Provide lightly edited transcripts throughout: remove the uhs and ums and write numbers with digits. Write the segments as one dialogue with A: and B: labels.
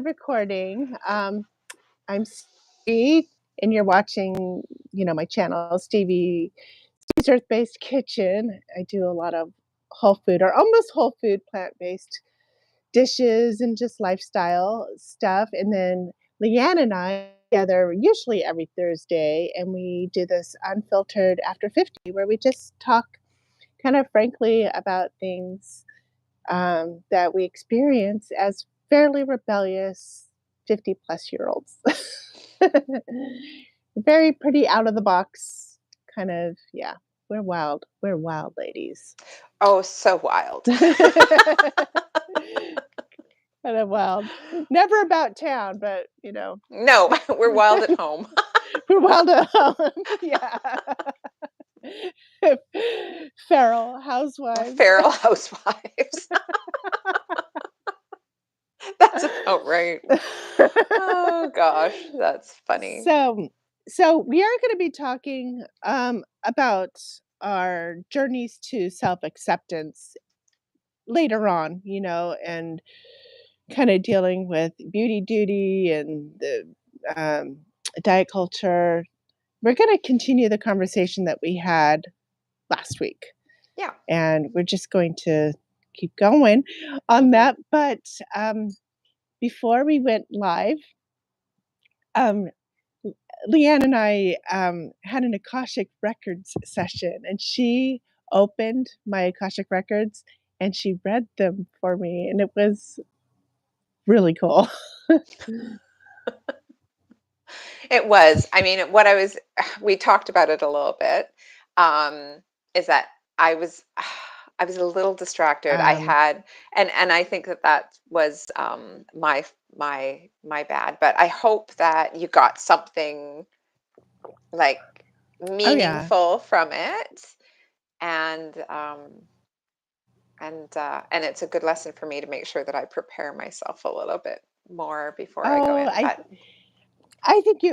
A: recording. I'm Stevie, and you're watching, my channel, Stevie's Earth-Based Kitchen. I do a lot of whole food or almost whole food, plant-based dishes and just lifestyle stuff. And then LeAnne and I together usually every Thursday, and we do this Unfiltered After 50, where we just talk kind of frankly about things that we experience as fairly rebellious 50 plus year olds. Very pretty out of the box kind of, yeah. We're wild. We're wild ladies.
B: Oh, so wild.
A: Kind of wild. Never about town, but
B: No, we're wild at home.
A: We're wild at home. Yeah. Feral housewives.
B: Feral housewives. That's about right. Oh gosh, that's funny.
A: So we are going to be talking about our journeys to self-acceptance later on, and kind of dealing with beauty duty and the diet culture. We're going to continue the conversation that we had last week.
B: Yeah.
A: And we're just going to keep going on that. But before we went live, LeAnne and I had an Akashic Records session, and she opened my Akashic Records and she read them for me, and it was really cool.
B: It was. I mean, we talked about it a little bit, is that I was a little distracted. I had, and I think that was my bad. But I hope that you got something like meaningful from it, and it's a good lesson for me to make sure that I prepare myself a little bit more before I go in.
A: I think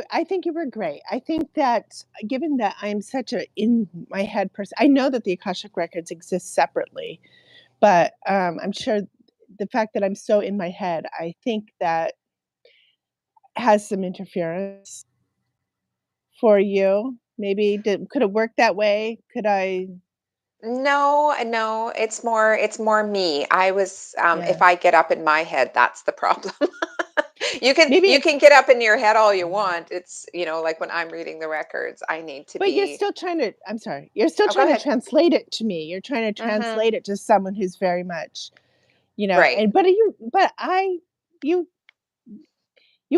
A: you were great. I think that given that I'm such a in my head person, I know that the Akashic Records exist separately, but I'm sure the fact that I'm so in my head, I think that has some interference for you. Maybe could it work that way? Could I?
B: No, it's more me. I was if I get up in my head, that's the problem. You can get up in your head all you want. It's, like when I'm reading the records, I need to
A: But you're still trying to, I'm sorry, you're still trying to translate it to me. You're trying to translate it to someone who's very much,
B: right.
A: and you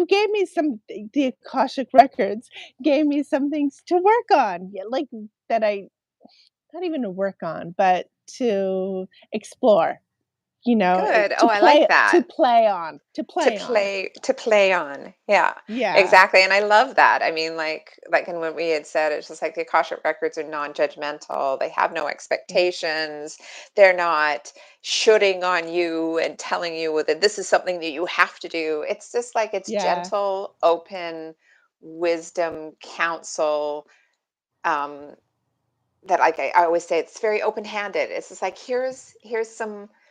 A: gave me the Akashic Records gave me some things to work on, like that not even to work on, but to explore.
B: Good. I like that.
A: To play on.
B: To play on. Yeah.
A: Yeah.
B: Exactly. And I love that. I mean, like in what we had said, it's just like the Akashic Records are non-judgmental. They have no expectations. They're not shooting on you and telling you that this is something that you have to do. It's just like it's gentle, open wisdom, counsel. That I always say it's very open-handed. It's just like here's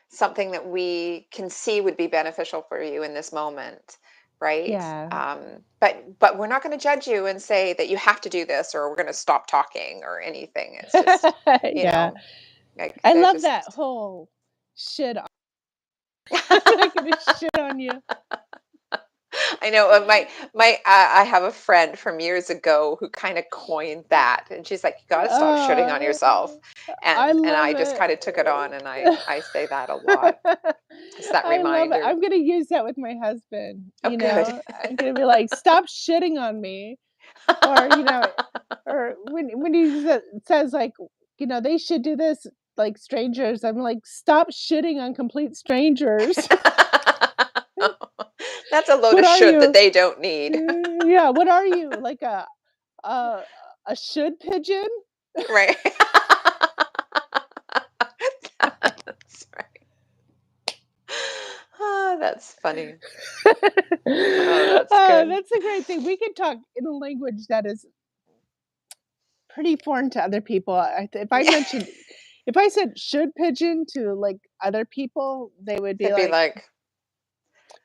B: something that we can see would be beneficial for you in this moment, right?
A: Yeah.
B: But we're not going to judge you and say that you have to do this or we're going to stop talking or anything. It's just like
A: I love that whole shit. I'm not going to shit on you.
B: I know I have a friend from years ago who kind of coined that, and she's like, "You got to stop shitting on yourself," and I just kind of took it on, and I say that a lot. It's that reminder.
A: I'm going to use that with my husband.
B: Good.
A: I'm going to be like, "Stop shitting on me," or or when he says like, they should do this like strangers. I'm like, "Stop shitting on complete strangers."
B: That's a load of should that they don't need.
A: Yeah, what are you, like a should pigeon?
B: Right. That's right. Oh, that's funny. Oh, that's good.
A: That's a great thing. We can talk in a language that is pretty foreign to other people. If I said should pigeon to like other people, they would be
B: like,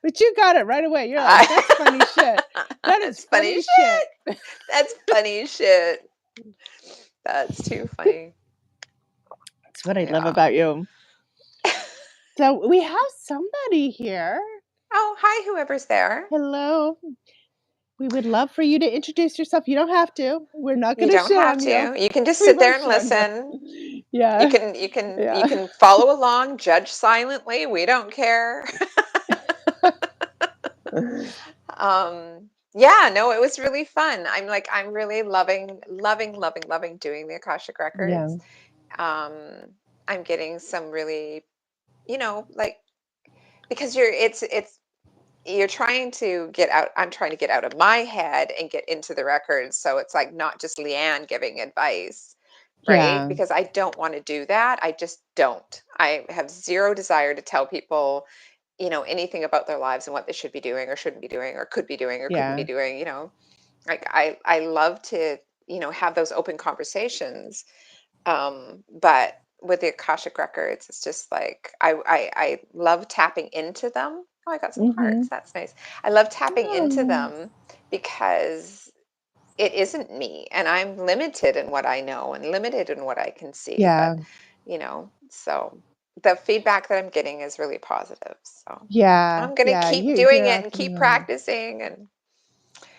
A: But you got it right away. You're like, "That's funny shit. That is
B: That's funny
A: funny shit."
B: shit. That's funny shit. That's too funny.
A: That's what I love
B: Yeah.
A: about you. So, we have somebody here.
B: Oh, hi, whoever's there.
A: Hello. We would love for you to introduce yourself. You don't have to. We're not
B: You
A: gonna
B: don't
A: shit
B: have
A: on you.
B: to. You can just
A: We
B: sit there
A: won't
B: and
A: shit on
B: listen.
A: you.
B: You
A: Yeah.
B: can you can you
A: Yeah.
B: can follow along, judge silently. We don't care. Yeah, no, it was really fun. I'm really loving doing the Akashic
A: Yeah.
B: records. Um, I'm getting some really, like because you're trying to get out. I'm trying to get out of my head and get into the records. So it's like not just LeAnne giving advice, right?
A: Yeah.
B: Because I don't want to do that. I just don't. I have zero desire to tell people, anything about their lives and what they should be doing or shouldn't be doing or could be doing or couldn't be
A: Yeah.
B: doing. Like I love to, have those open conversations. But with the Akashic records, it's just like I love tapping into them. Oh, I got some hearts.
A: Mhm.
B: That's nice. I love tapping into
A: Oh,
B: them because it isn't me, and I'm limited in what I know and limited in what I can see. But
A: yeah.
B: so the feedback that I'm getting is really positive. So
A: Yeah.
B: I'm gonna
A: Yeah.
B: keep
A: You're
B: doing it and keep
A: awesome.
B: practicing and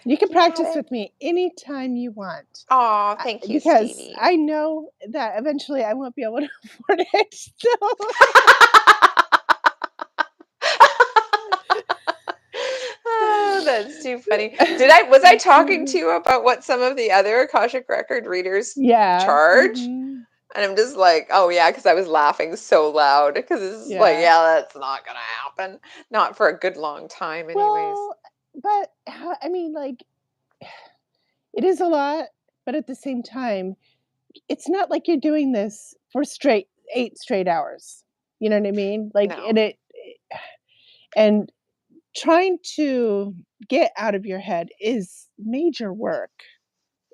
A: You can
B: keep at
A: practice
B: it.
A: with me anytime you want,
B: Oh, thank you,
A: because
B: Stevie.
A: I know that eventually I won't be able to afford it. So
B: Oh, that's too funny. Was I talking to you about what some of the other Akashic record readers
A: yeah.
B: charge?
A: Mhm.
B: And I'm just like, oh yeah, because I was laughing so loud because it's like,
A: Yeah.
B: yeah, that's not gonna happen. Not for a good long time, anyways.
A: Well, but I mean, like, it is a lot, but at the same time, it's not like you're doing this for 8 straight hours. You know what I mean? Like,
B: No.
A: and trying to get out of your head is major work.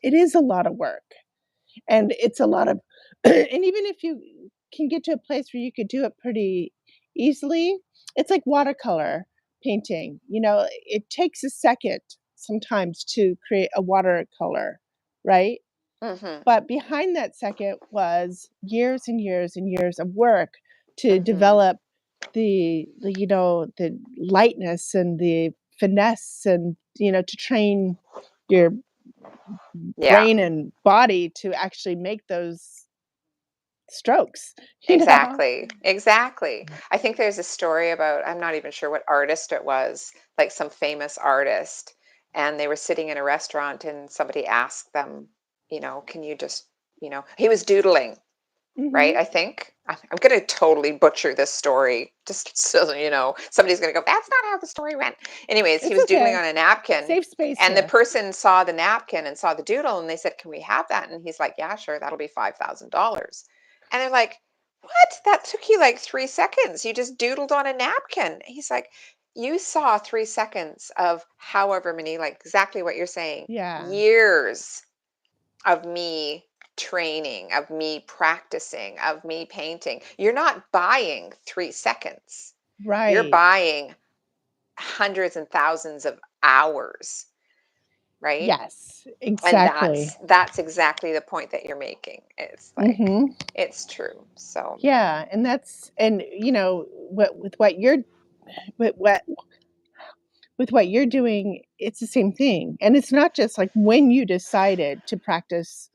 A: It is a lot of work, and it's a lot of and even if you can get to a place where you could do it pretty easily, it's like watercolor painting. It takes a second sometimes to create a watercolor, right?
B: Mm-hmm.
A: But behind that second was years and years and years of work to
B: Mm-hmm.
A: develop the lightness and the finesse, and to train your
B: Yeah.
A: brain and body to actually make those strokes, you know?
B: Exactly. Exactly. I think there's a story about, I'm not even sure what artist it was, like some famous artist, and they were sitting in a restaurant and somebody asked them, can you just, he was doodling, right?
A: Mhm.
B: I think. I'm going to totally butcher this story, just so you know. Somebody's going to go, that's not how the story went. Anyways, he
A: It's
B: was doodling
A: okay.
B: on a napkin,
A: Safe space
B: and the
A: here.
B: person saw the napkin and saw the doodle, and they said, can we have that? And he's like, yeah, sure, that'll be $5,000. And they're like, what? That took you like 3 seconds. You just doodled on a napkin. He's like, you saw 3 seconds of however many, like exactly what you're saying,
A: Yeah.
B: years of me training, of me practicing, of me painting. You're not buying 3 seconds. You're
A: Right.
B: buying hundreds and thousands of hours, right?
A: Yes,
B: And
A: exactly.
B: that's exactly the point that you're making. It's like
A: Mhm.
B: it's true. So,
A: Yeah, and with what with what you're doing, it's the same thing. And it's not just like when you decided to practice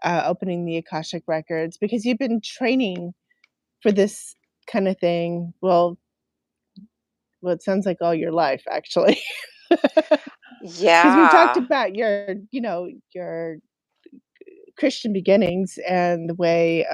A: opening the Akashic records, because you've been training for this kind of thing. Well, it sounds like all your life, actually. Because we talked
B: yeah.
A: about your Christian beginnings and the way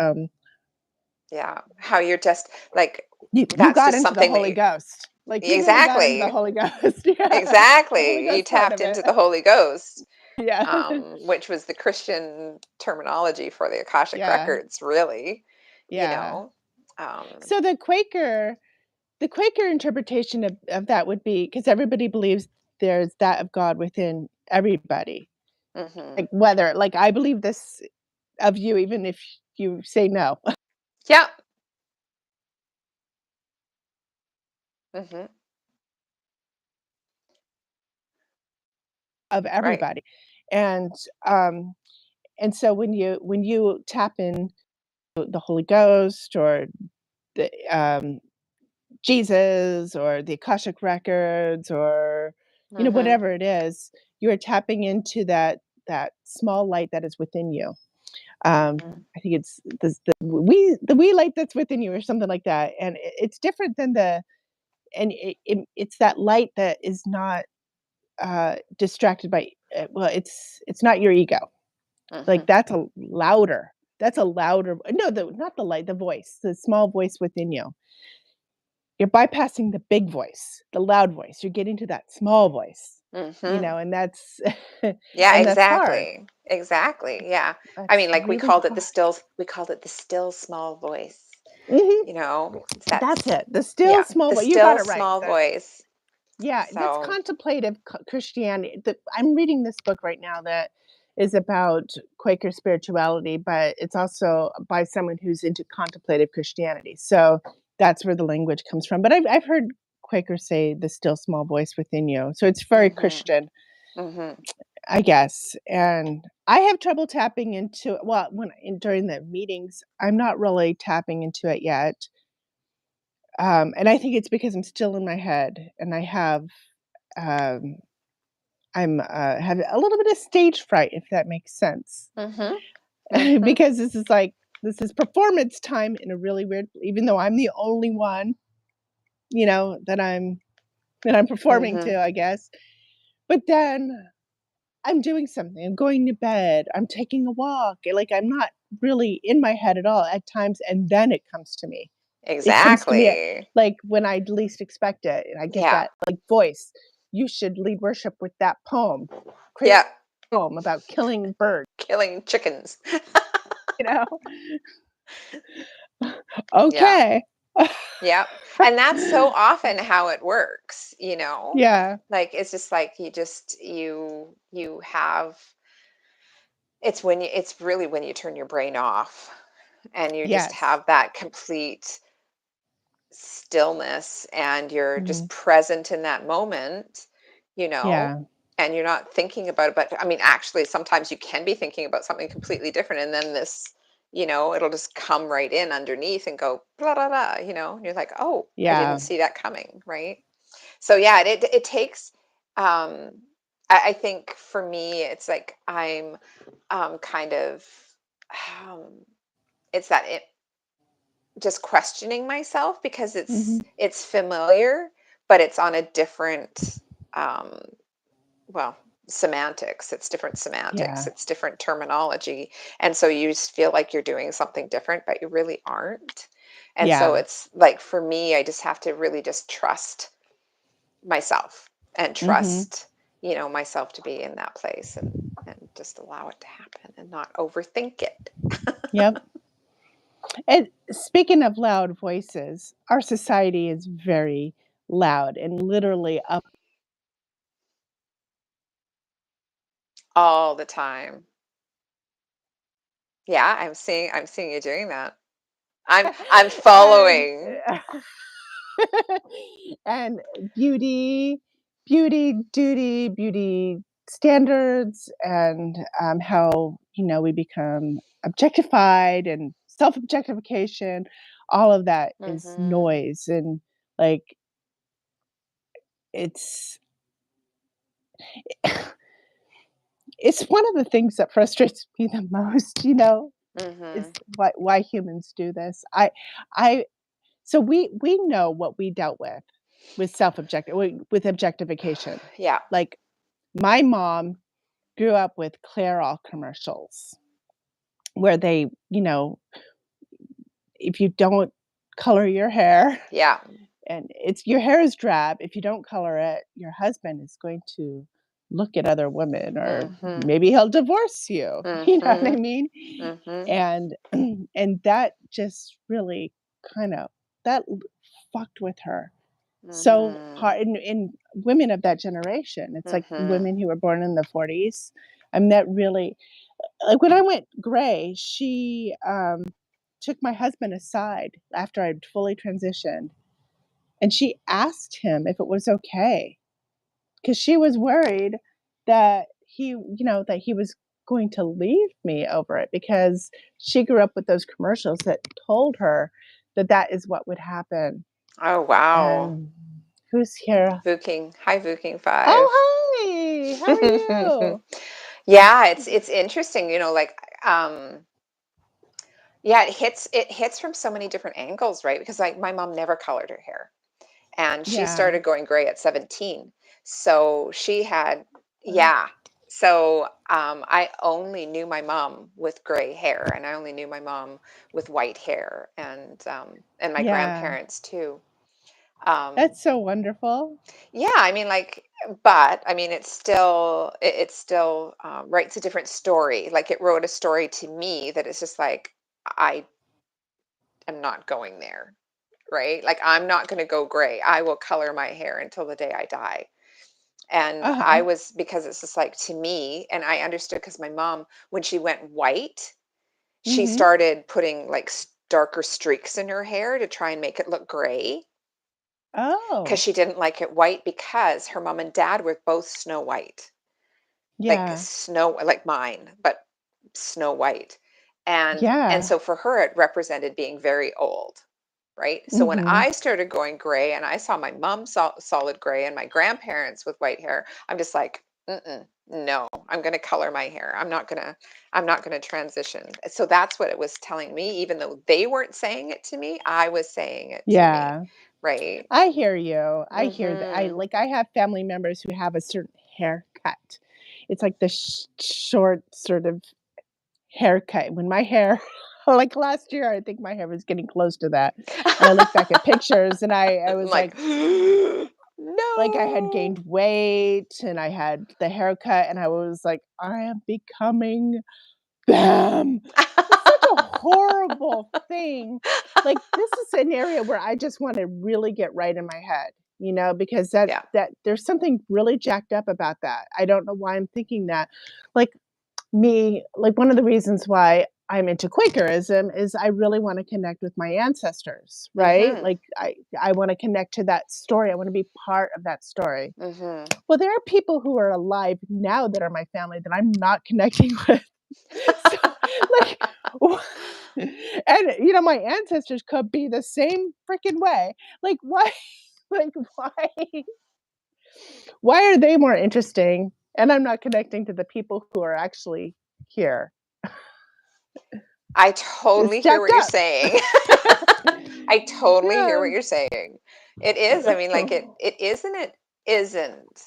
B: Yeah. How you're just like
A: you
B: that's
A: got
B: just
A: into the
B: something that
A: Holy
B: you
A: Ghost. Like, you really got into the
B: exactly.
A: Holy Ghost. Yeah, the Holy
B: Exactly. You
A: Ghost part
B: tapped
A: of it.
B: into the Holy Ghost.
A: Yeah.
B: Which was the Christian terminology for the Akashic
A: Yeah.
B: records, really, you
A: Yeah.
B: know. Um,
A: So the Quaker interpretation of that would be, because everybody believes there's that of God within everybody.
B: mhm.
A: Like, whether, like, I believe this of you, even if you say no.
B: Yeah. Mhm.
A: of everybody. And so when you tap in the Holy Ghost or the Jesus or the Akashic records or whatever it is, you are tapping into that small light that is within you. I think it's the wee light that's within you or something like that, and it's different than it's that light that is not distracted by well, it's not your ego. Like that's a louder. No, not the light, the voice, the small voice within you. You're bypassing the big voice, the loud voice. You're getting to that small voice, and that's
B: Yeah,
A: and that's hard.
B: Exactly. Yeah. I
A: That's
B: mean, like we
A: really
B: called it
A: hard.
B: the still small voice.
A: Mhm.
B: It's that
A: That's it. The still
B: yeah,
A: small
B: the
A: voice. You got
B: still
A: it right.
B: small voice.
A: Yeah, that's
B: So,
A: contemplative Christianity. I'm reading this book right now that is about Quaker spirituality, but it's also by someone who's into contemplative Christianity. So that's where the language comes from. But I've heard Quakers say the still small voice within you. So it's very Christian,
B: mhm.
A: I guess. And I have trouble tapping into during the meetings, I'm not really tapping into it yet. And I think it's because I'm still in my head and I have um I'm have a little bit of stage fright, if that makes sense.
B: Mhm. Mhm.
A: Because this is performance time in a really weird, even though I'm the only one, that I'm performing
B: Mhm.
A: to, I guess. But then I'm doing something. I'm going to bed. I'm taking a walk. Like I'm not really in my head at all at times, and then it comes to me. It comes to me at,
B: Exactly.
A: like when I least expect it, and I get
B: Yeah.
A: that like voice. You should lead worship with that poem. Create
B: Yeah.
A: a poem about killing birds.
B: Killing chickens.
A: You know.
B: Yeah.
A: Okay.
B: Yeah. And that's so often how it works.
A: Yeah.
B: Like it's just like you have it's really when you turn your brain off and you just
A: Yes.
B: have that complete stillness and you're just
A: Mhm.
B: present in that moment, you know,
A: Yeah.
B: and you're not thinking about it. But I mean, actually, sometimes you can be thinking about something completely different, and then it'll just come right in underneath and go blah blah blah, and you're like, oh, I didn't
A: Yeah.
B: see that coming, right? So yeah, it takes. Um, I think for me, it's like I'm kind of. Um, it's that just questioning myself because
A: Mhm.
B: it's familiar, but it's on a different um, well semantics. It's different semantics.
A: Yeah.
B: It's different terminology, and so you just feel like you're doing something different, but you really aren't. And so
A: Yeah.
B: it's like for me, I just have to really just trust myself and
A: Mhm.
B: trust myself to be in that place and just allow it to happen and not overthink it.
A: Yep. And speaking of loud voices, our society is very loud and literally up.
B: All the time. Yeah, I'm seeing you doing that. I'm
A: And
B: following.
A: and beauty, duty, beauty standards, and how we become objectified and self objectification. All of that is
B: Mhm.
A: noise, and like it's it's one of the things that frustrates me the most. Is
B: Mhm.
A: why humans do this. I So we know what we dealt with with objectification.
B: Yeah.
A: Like my mom grew up with Clairol commercials where if you don't color your hair
B: Yeah.
A: and it's your hair is drab, if you don't color it, your husband is going to look at other women or
B: Mhm.
A: maybe he'll divorce you. You know what I
B: Mhm.
A: mean?
B: Mhm.
A: And and that just really kind of that fucked with her so
B: Mhm.
A: hard in women of that generation. It's like
B: Mhm.
A: women who were born in the 40s. I mean, that really, like when I went gray, she took my husband aside after I'd fully transitioned and she asked him if it was okay because she was worried. that that he was going to leave me over it because she grew up with those commercials that told her that that is what would happen.
B: Oh, wow.
A: And who's here?
B: Vuking. Hi, Vuking 5.
A: Oh, hi. How are you?
B: Yeah, it's interesting, like yeah, it hits from so many different angles, right? Because like my mom never colored her hair, and she
A: Yeah.
B: started going gray at 17. So she had,
A: Uh,
B: yeah. So I only knew my mom with gray hair, and I only knew my mom with white hair, and my
A: yeah.
B: grandparents too. Um,
A: That's so wonderful.
B: yeah, I mean, like, but I mean, it still writes a different story. Like it wrote a story to me that it's just like I am not going there, right? Like I'm not going to go gray. I will color my hair until the day I die. And I
A: Uh-huh.
B: was, because it's just like to me, and I understood because my mom, when she went white, she
A: Mhm.
B: started putting like darker streaks in her hair to try and make it look gray because
A: Oh.
B: she didn't like it white because her mom and dad were both Snow White, like
A: Yeah.
B: snow, like mine, but Snow White. And
A: Yeah.
B: so for her, it represented being very old, right? So when
A: Mhm.
B: I started going gray and I saw my mom solid gray and my grandparents with white hair, I'm just like, mm-mm, no, I'm going to color my hair. I'm not going to transition. So that's what it was telling me, even though they weren't saying it to me, I was saying it to me,
A: Yeah.
B: right?
A: I hear you. I hear that.
B: Mm-hmm.
A: I have family members who have a certain haircut. It's like the short sort of haircut. When my hair like last year, I think my hair was getting close to that. And I look back at pictures and I
B: I'm
A: was
B: like,
A: like I had
B: no.
A: gained weight and I had the haircut and I was like, I am becoming them. It's such a horrible thing. Like, this is an area where I just wanna really get right in my head, because
B: Yeah.
A: that there's something really jacked up about that. I don't know why I'm thinking that. Like, one of the reasons why I'm into Quakerism is I really wanna connect with my ancestors, right?
B: Mm-hmm.
A: Like, I wanna connect to that story. I wanna be part of that story.
B: Mm-hmm.
A: Well, there are people who are alive now that are my family that I'm not connecting with. So, like, and, my ancestors could be the same freaking way. Like, why like, why are they more interesting and I'm not connecting to the people who are actually here?
B: I
A: It's
B: totally hear
A: jacked
B: what you're
A: up.
B: saying. I totally hear
A: Yeah.
B: what you're saying. It is. I mean, like it isn't, it isn't.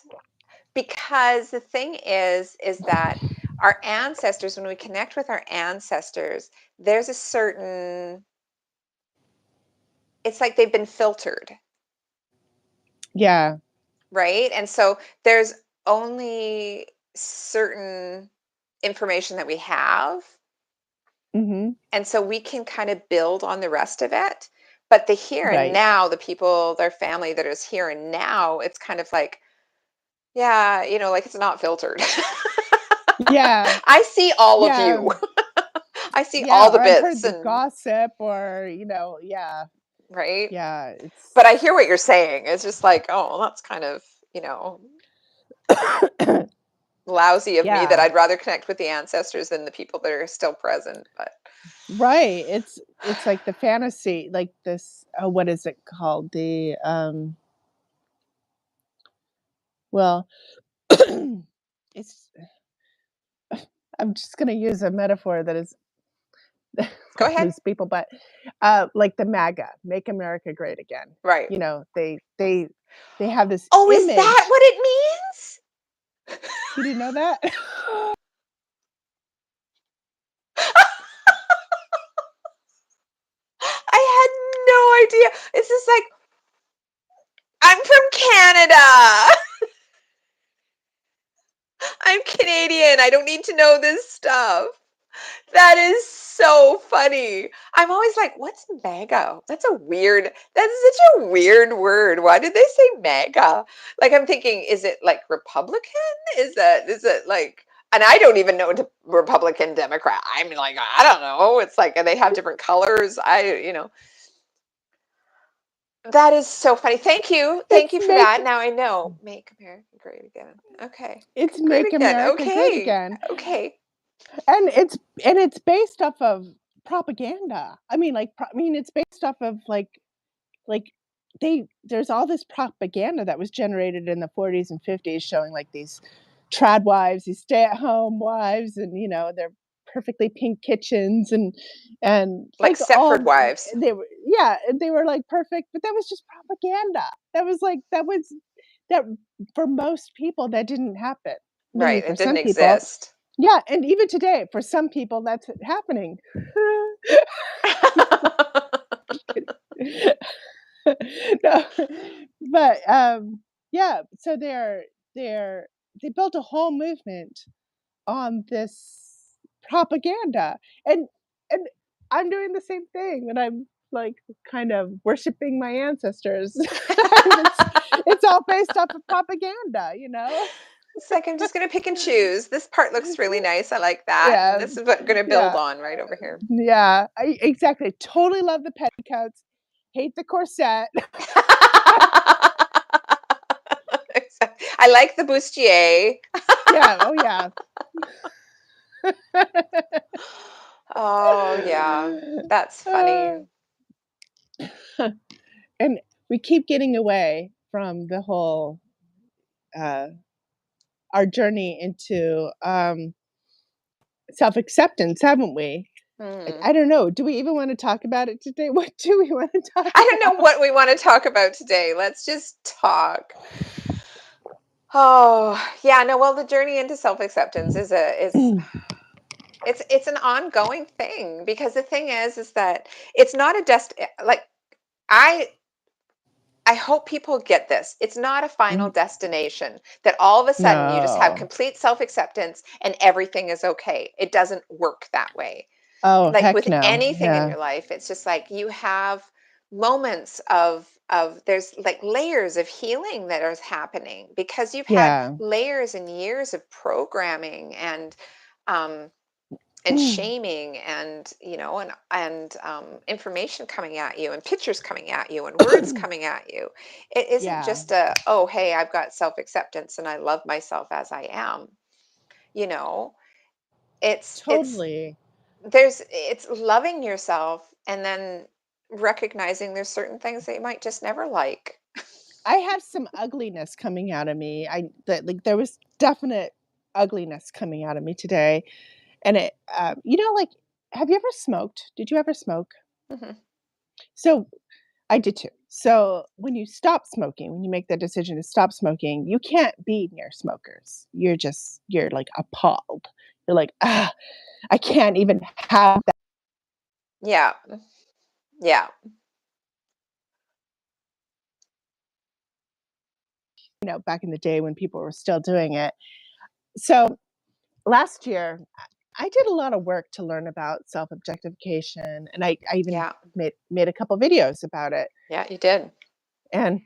B: Because the thing is that our ancestors, when we connect with our ancestors, there's a certain, it's like they've been filtered,
A: Yeah.
B: right? And so there's only certain information that we have.
A: Mhm.
B: And so we can kind of build on the rest of it. But the here and
A: Right.
B: now, the people, their family that is here and now, it's kind of like, yeah, like it's not filtered.
A: Yeah.
B: I see all of
A: Yeah.
B: you. I see
A: Yeah,
B: all the
A: or I've
B: bits
A: heard the
B: and
A: gossip or, yeah.
B: right.
A: Yeah,
B: But I hear what you're saying. It's just like, oh, that's kind of, you know, lousy of me that
A: Yeah.
B: I'd rather connect with the ancestors than the people that are still present. But
A: Right, it's like the fantasy, like this what is it called? Well, it's I'm just gonna use a metaphor that is
B: go
A: will
B: ahead.
A: lose people, but, like the MAGA, Make America Great Again.
B: Right.
A: They have this
B: Oh, is that
A: image.
B: what it means?
A: You didn't know that?
B: I had no idea. It's just like, I'm from Canada. I'm Canadian. I don't need to know this stuff. That is so funny. I'm always like, what's MAGA? That's such a weird word. Why did they say MAGA? Like, I'm thinking, is it like Republican? Is it like, and I don't even know Republican, Democrat. I'm like, I don't know. It's like, and they have different colors. That is so funny. Thank you. Thank
A: It's
B: you for that. Now I know. Make America great again. Okay.
A: it's
B: Great
A: Make
B: again.
A: America Great
B: Okay.
A: Again.
B: Okay.
A: And it's based off of propaganda. I mean, it's based off of like there's all this propaganda that was generated in the 40s and 50s showing like these trad wives, these stay-at-home wives, and their perfectly pink kitchens and
B: Like Stepford Wives.
A: they were like perfect, but that was just propaganda. That for most people that didn't happen. Maybe
B: Right.
A: for
B: It
A: some
B: didn't
A: people.
B: exist.
A: Yeah, and even today, for some people, that's happening. No, but yeah. So they built a whole movement on this propaganda, and I'm doing the same thing when I'm like kind of worshiping my ancestors. It's all based off of propaganda, you know.
B: It's like I'm just gonna pick and choose. This part looks really nice. I like that. And
A: Yeah,
B: this is what I'm gonna build
A: yeah.
B: on right over here.
A: Yeah, exactly. Totally love the petticoats. Hate the corset.
B: I like the bustier.
A: Yeah. Oh yeah.
B: Oh yeah. That's
A: Uh,
B: funny.
A: and we keep getting away from the whole uh, our journey into self acceptance, haven't we?
B: Hmm.
A: I don't know. Do we even want to talk about it today? What do we want to talk
B: I don't know
A: about?
B: what we want to talk about today. Let's just talk. Oh, yeah, no, well, the journey into self-acceptance is it's an ongoing thing because the thing is that it's not a like I I hope people get this. It's not a final destination that all of a sudden you just have
A: No.
B: complete self-acceptance and everything is okay. It doesn't work that way.
A: Oh,
B: Like
A: heck
B: with
A: no.
B: anything in
A: Yeah.
B: your life, it's just like you have moments of there's like layers of healing that are happening because you've had
A: Yeah.
B: layers and years of programming um and shaming and information coming at you and pictures coming at you and words coming at you. It isn't
A: Yeah.
B: just a, oh hey, I've got self-acceptance and I love myself as I am. you know it's
A: Totally.
B: it's loving yourself and then recognizing there's certain things that you might just never like.
A: I have some ugliness coming out of me. There was definite ugliness coming out of me today, and like, have you ever smoked? Did you ever smoke?
B: Hmm.
A: So I did too. So when you stop smoking, when you make the decision to stop smoking, you can't be near smokers. You're like appalled. You're like, ah, I can't even have that.
B: Yeah. Yeah.
A: Back in the day when people were still doing it. So last year, I did a lot of work to learn about self objectification, and I even
B: Yeah.
A: made a couple videos about it.
B: Yeah, you did.
A: And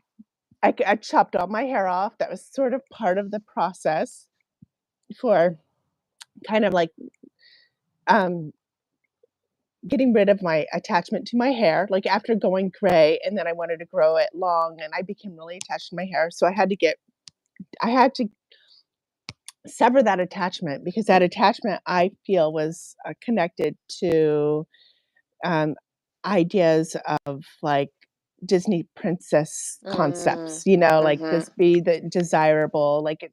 A: I chopped all my hair off. That was sort of part of the process for kind of like um, getting rid of my attachment to my hair. Like after going gray, and then I wanted to grow it long, and I became really attached to my hair. So I had to sever that attachment because that attachment I feel was connected to um, ideas of like Disney princess
B: Mm.
A: concepts, like
B: Mhm.
A: this be the desirable, like,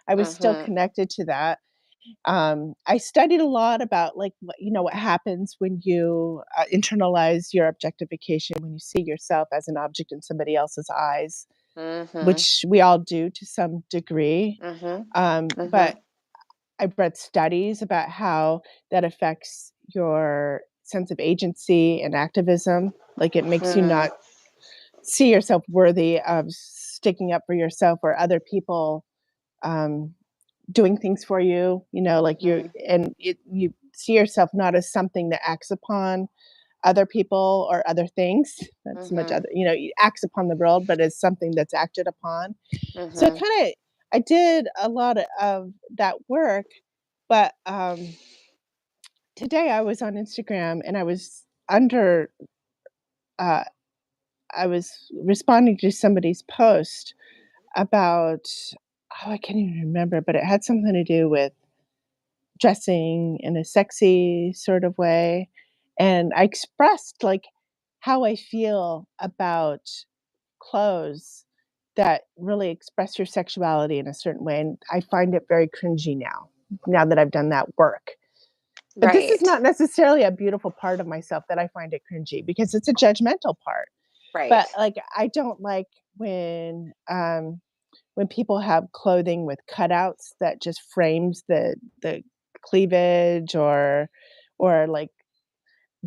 A: I was still
B: Mhm.
A: connected to that. I studied a lot about like what happens when you internalize your objectification, when you see yourself as an object in somebody else's eyes,
B: Mhm.
A: which we all do to some degree.
B: Mhm.
A: But
B: Mhm.
A: I've read studies about how that affects your sense of agency and activism. Like it makes you
B: Mhm.
A: not see yourself worthy of sticking up for yourself or other people um, doing things for you. Like
B: Mhm.
A: you see yourself not as something that acts upon other people or other things. Not so much
B: Mhm.
A: other, it acts upon the world, but as something that's acted upon. So
B: Mhm.
A: I did a lot of that work, but today I was on Instagram and I was under uh, I was responding to somebody's post about, oh, I can't even remember, but it had something to do with dressing in a sexy sort of way, and I expressed, like, how I feel about clothes that really express your sexuality in a certain way, and I find it very cringy now that I've done that work. But this is
B: Right.
A: not necessarily a beautiful part of myself that I find it cringy because it's a judgmental part.
B: Right.
A: But, like, I don't like when people have clothing with cutouts that just frames the cleavage or, like,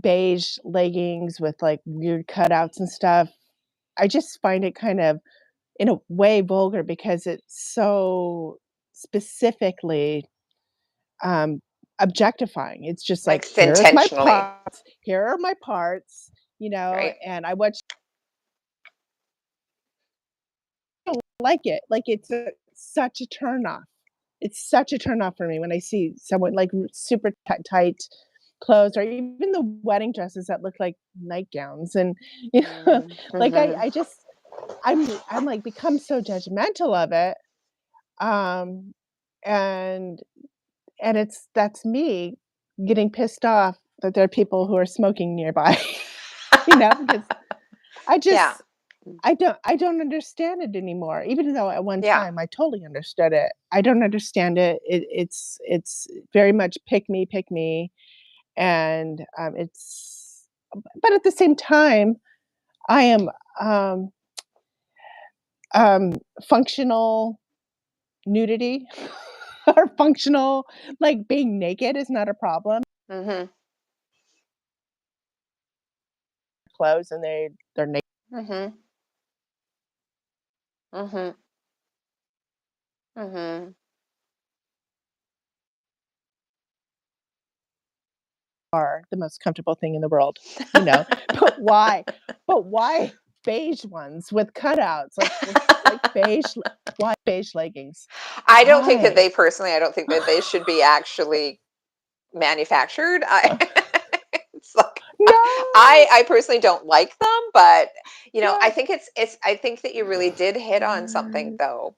A: beige leggings with, like, weird cutouts and stuff. I just find it kind of, in a way, vulgar because it's so specifically, um, objectifying. It's just
B: Like
A: like, "Here's my
B: intentionally.
A: parts, here are my parts,"
B: Right.
A: and I want you to like it. Like, it's such a turn off. It's such a turn off for me when I see someone, like, super tight clothes or even the wedding dresses that look like nightgowns and, you know, like,
B: Mm-hmm.
A: I just I'm, like, become so judgmental of it, um, and that's me getting pissed off that there are people who are smoking nearby, because I
B: Yeah.
A: just I don't understand it anymore, even though at one
B: Yeah.
A: time I totally understood it. I don't understand it. It's very much pick me, and, it's but at the same time, I am, um, um, functional nudity or functional like, being naked is not a problem.
B: Mm-hmm.
A: Clothes and they're naked
B: Mm-hmm. Mm-hmm. Mm-hmm.
A: are the most comfortable thing in the world, you know? But why? But why beige ones with cutouts? Like why beige leggings?
B: I don't think that
A: Why?
B: they personally, I don't think that they should be actually manufactured. It's like
A: No!
B: I personally don't like them, but I
A: Yeah.
B: think I think that you really did hit on something though.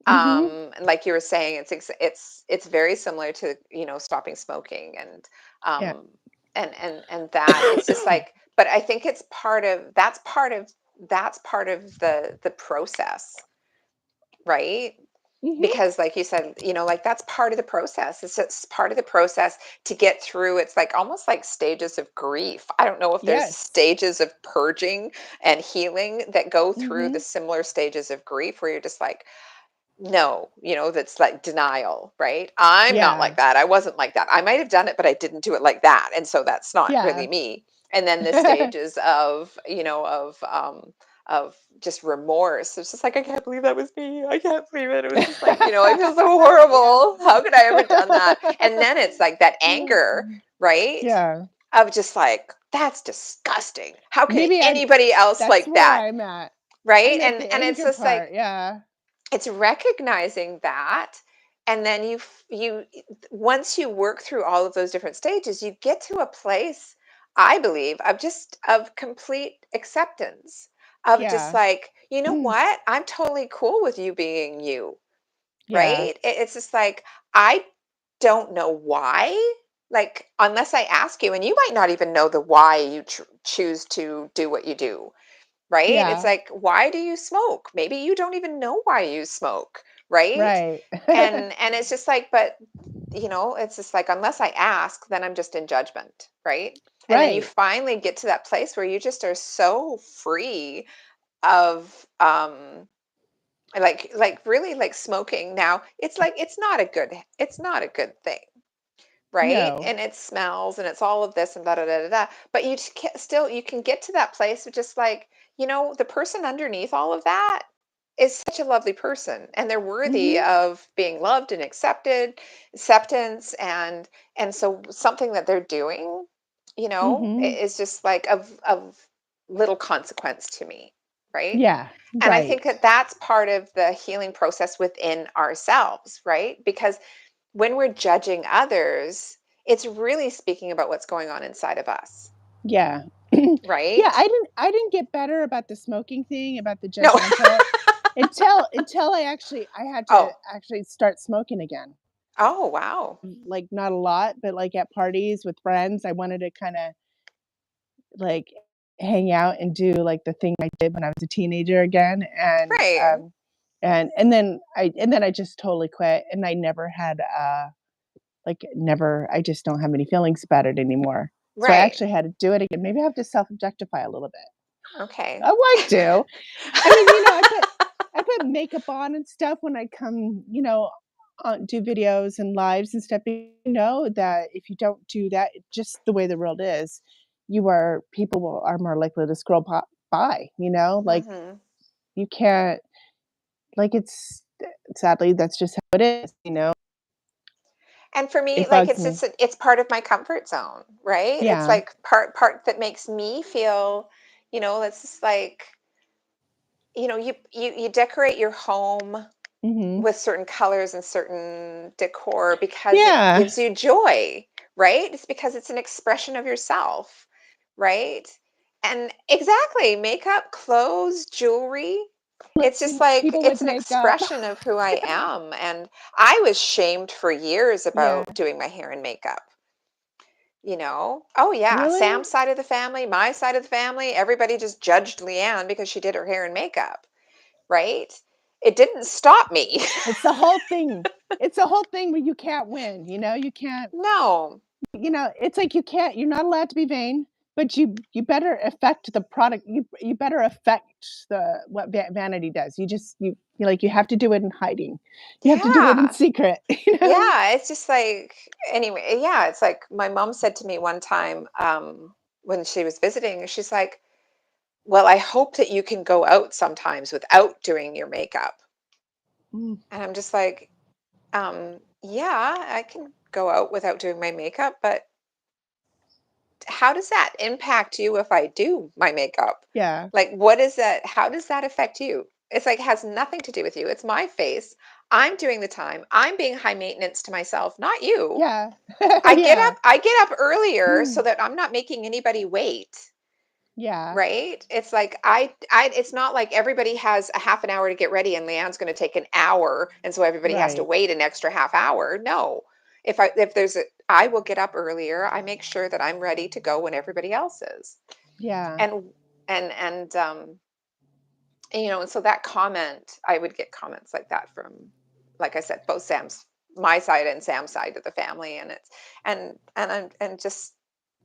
A: Mhm.
B: Like you were saying, it's very similar to stopping smoking
A: Yeah.
B: um and that it's just like, but I think it's part of the process, right?
A: Mhm.
B: Because like you said, like that's part of the process. It's just part of the process to get through. It's like almost like stages of grief. I don't know if there's
A: Yes.
B: stages of purging and healing that go through the
A: Mhm.
B: similar stages of grief where you're just like, no, that's like denial, right? I'm not
A: Yeah.
B: like that. I wasn't like that. I might have done it, but I didn't do it like that. And so that's not really
A: Yeah.
B: me. And then the stages of just remorse. It's just like, I can't believe that was me. I can't believe it. It was just like, I feel so
A: Yeah.
B: horrible. How could I ever done that? And then it's like that anger,
A: Mm.
B: right?
A: Yeah.
B: Of just like, that's disgusting. How can
A: Maybe
B: anybody else
A: that's
B: like
A: where
B: that?
A: I'm at.
B: Right.
A: I'm at the
B: And it's
A: anger
B: just like,
A: part, yeah.
B: it's recognizing that, and then once you work through all of those different stages, you get to a place, I believe, of complete acceptance, of just
A: Yeah.
B: like, you know what, I'm totally cool with you being you,
A: Yeah.
B: right? It's just like, I don't know why, like, unless I ask you, and you might not even know the why you choose to do what you do. Right? It's
A: Yeah.
B: like, why do you smoke? Maybe you don't even know why you smoke, right?
A: Right.
B: And it's just like, but it's just like, unless I ask, then I'm just in judgment, right? And then you
A: Right.
B: finally get to that place where you just are so free of like really like smoking. Now, it's like it's not a good thing, right?
A: No.
B: And it smells and it's all of this and da da da da da. But still you can get to that place of just like, the person underneath all of that is such a lovely person, and they're worthy
A: Mhm.
B: of being loved and acceptance, and so something that they're doing,
A: Mhm.
B: is just like of little consequence to me, right?
A: Yeah.
B: And I think
A: Right.
B: that that's part of the healing process within ourselves, right? Because when we're judging others, it's really speaking about what's going on inside of us.
A: Yeah.
B: right?
A: I didn't get better about the smoking thing, about the
B: No.
A: judgmental until I had to
B: Oh.
A: actually start smoking again.
B: Oh, wow.
A: Like, not a lot, but, like, at parties with friends, I wanted to kinda, like, hang out and do, like, the thing I did when I was a teenager again,
B: Right.
A: and then I just totally quit, and I never had, like, never I just don't have any feelings about it anymore. So I
B: Right.
A: actually had to do it again. Maybe I have to self-objectify a little bit.
B: Okay.
A: Oh, I do. I mean, I put makeup on and stuff when I come, do videos and lives and stuff. You know that if you don't do that, just the way the world is, are more likely to scroll by. Like
B: Mhm.
A: you can't, like sadly that's just how it is.
B: And for me,
A: It
B: like,
A: bugs
B: it's
A: me.
B: just it's part of my comfort zone, right? It's
A: Yeah.
B: like part that makes me feel, it's just like, you decorate your home
A: Hmm.
B: with certain colors and certain decor because it
A: Yeah.
B: gives you joy, right? It's because it's an expression of yourself, right? And exactly, makeup, clothes, jewelry. It's just like
A: People
B: it's
A: with
B: an
A: makeup.
B: expression of who I am. And I was shamed for years
A: Yeah.
B: about doing my hair and makeup. Oh yeah,
A: Really?
B: Sam's side of the family, my side of the family, everybody just judged LeAnne because she did her hair and makeup, right? It didn't stop me.
A: It's the whole thing. It's the whole thing where you can't win. You can't.
B: No.
A: It's like you're not allowed to be vain, but you better affect the product. You better affect the what vanity does. You have to do it in hiding. You have to do it in
B: Yeah.
A: secret.
B: Yeah, it's just like anyway, yeah, it's like my mom said to me one time when she was visiting, she's like, "Well, I hope that you can go out sometimes without doing your makeup."
A: Mm,
B: And I'm just like, yeah, I can go out without doing my makeup, but how does that impact you if I do my makeup?
A: yeah,
B: Like, what is that? How does that affect you? It's like has nothing to do with you. It's my face. I'm doing the time. I'm being high maintenance to myself, not you.
A: yeah, yeah,
B: I get up earlier so
A: mm,
B: that I'm not making anybody wait,
A: yeah,
B: right? It's like it's not like everybody has a half an hour to get ready and Leanne's going to take an hour and so everybody has to
A: right,
B: wait an extra half hour. No. If there's a I will get up earlier. I make sure that I'm ready to go when everybody else is.
A: yeah,
B: And and so that comment, I would get comments like that from, like I said, both my side and Sam's side of the family, and it's and just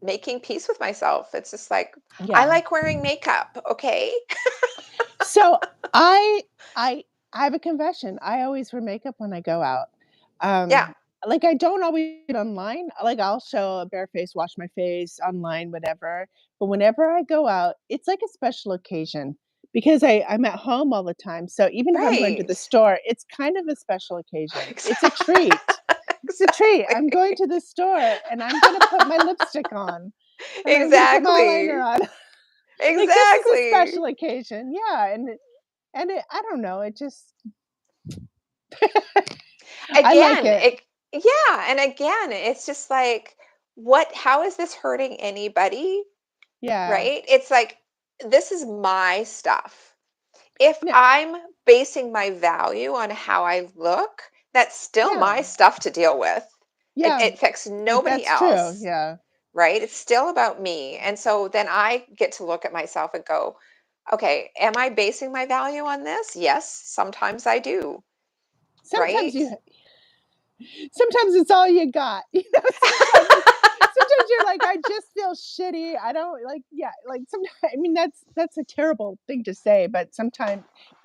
B: making peace with myself. It's just like I
A: yeah.
B: like wearing makeup, okay?
A: So I I I have a confession. I always wear makeup when I go out.
B: Yeah,
A: Like I don't always do it online. Like I'll show a bare face, wash my face online, whatever. But whenever I go out, it's like a special occasion because I'm at home all the time. So even if I'm going to
B: right.
A: the store, it's kind of a special occasion. It's a treat. It's a treat. I'm going
B: Exactly.
A: to the store and I'm gonna put my lipstick on and I'm gonna put my eyeliner
B: Exactly.
A: on. Like this is a
B: Exactly.
A: special occasion. Yeah, I don't know, it just I like
B: Again,
A: it.
B: yeah, and again, it's just like how is this hurting anybody?
A: Yeah.
B: Right? It's like, this is my stuff. If
A: No,
B: I'm basing my value on how I look, that's still
A: yeah.
B: my stuff to deal with. It,
A: Yeah,
B: it affects nobody
A: that's true,
B: else,
A: yeah.
B: right? It's still about me. And so then I get to look at myself and go, okay, am I basing my value on this? Yes, sometimes I do,
A: Sometimes
B: right?
A: you sometimes it's all you got, sometimes you're like, "I just feel shitty, I don't," like, yeah, like, sometimes I mean, that's a terrible thing to say, but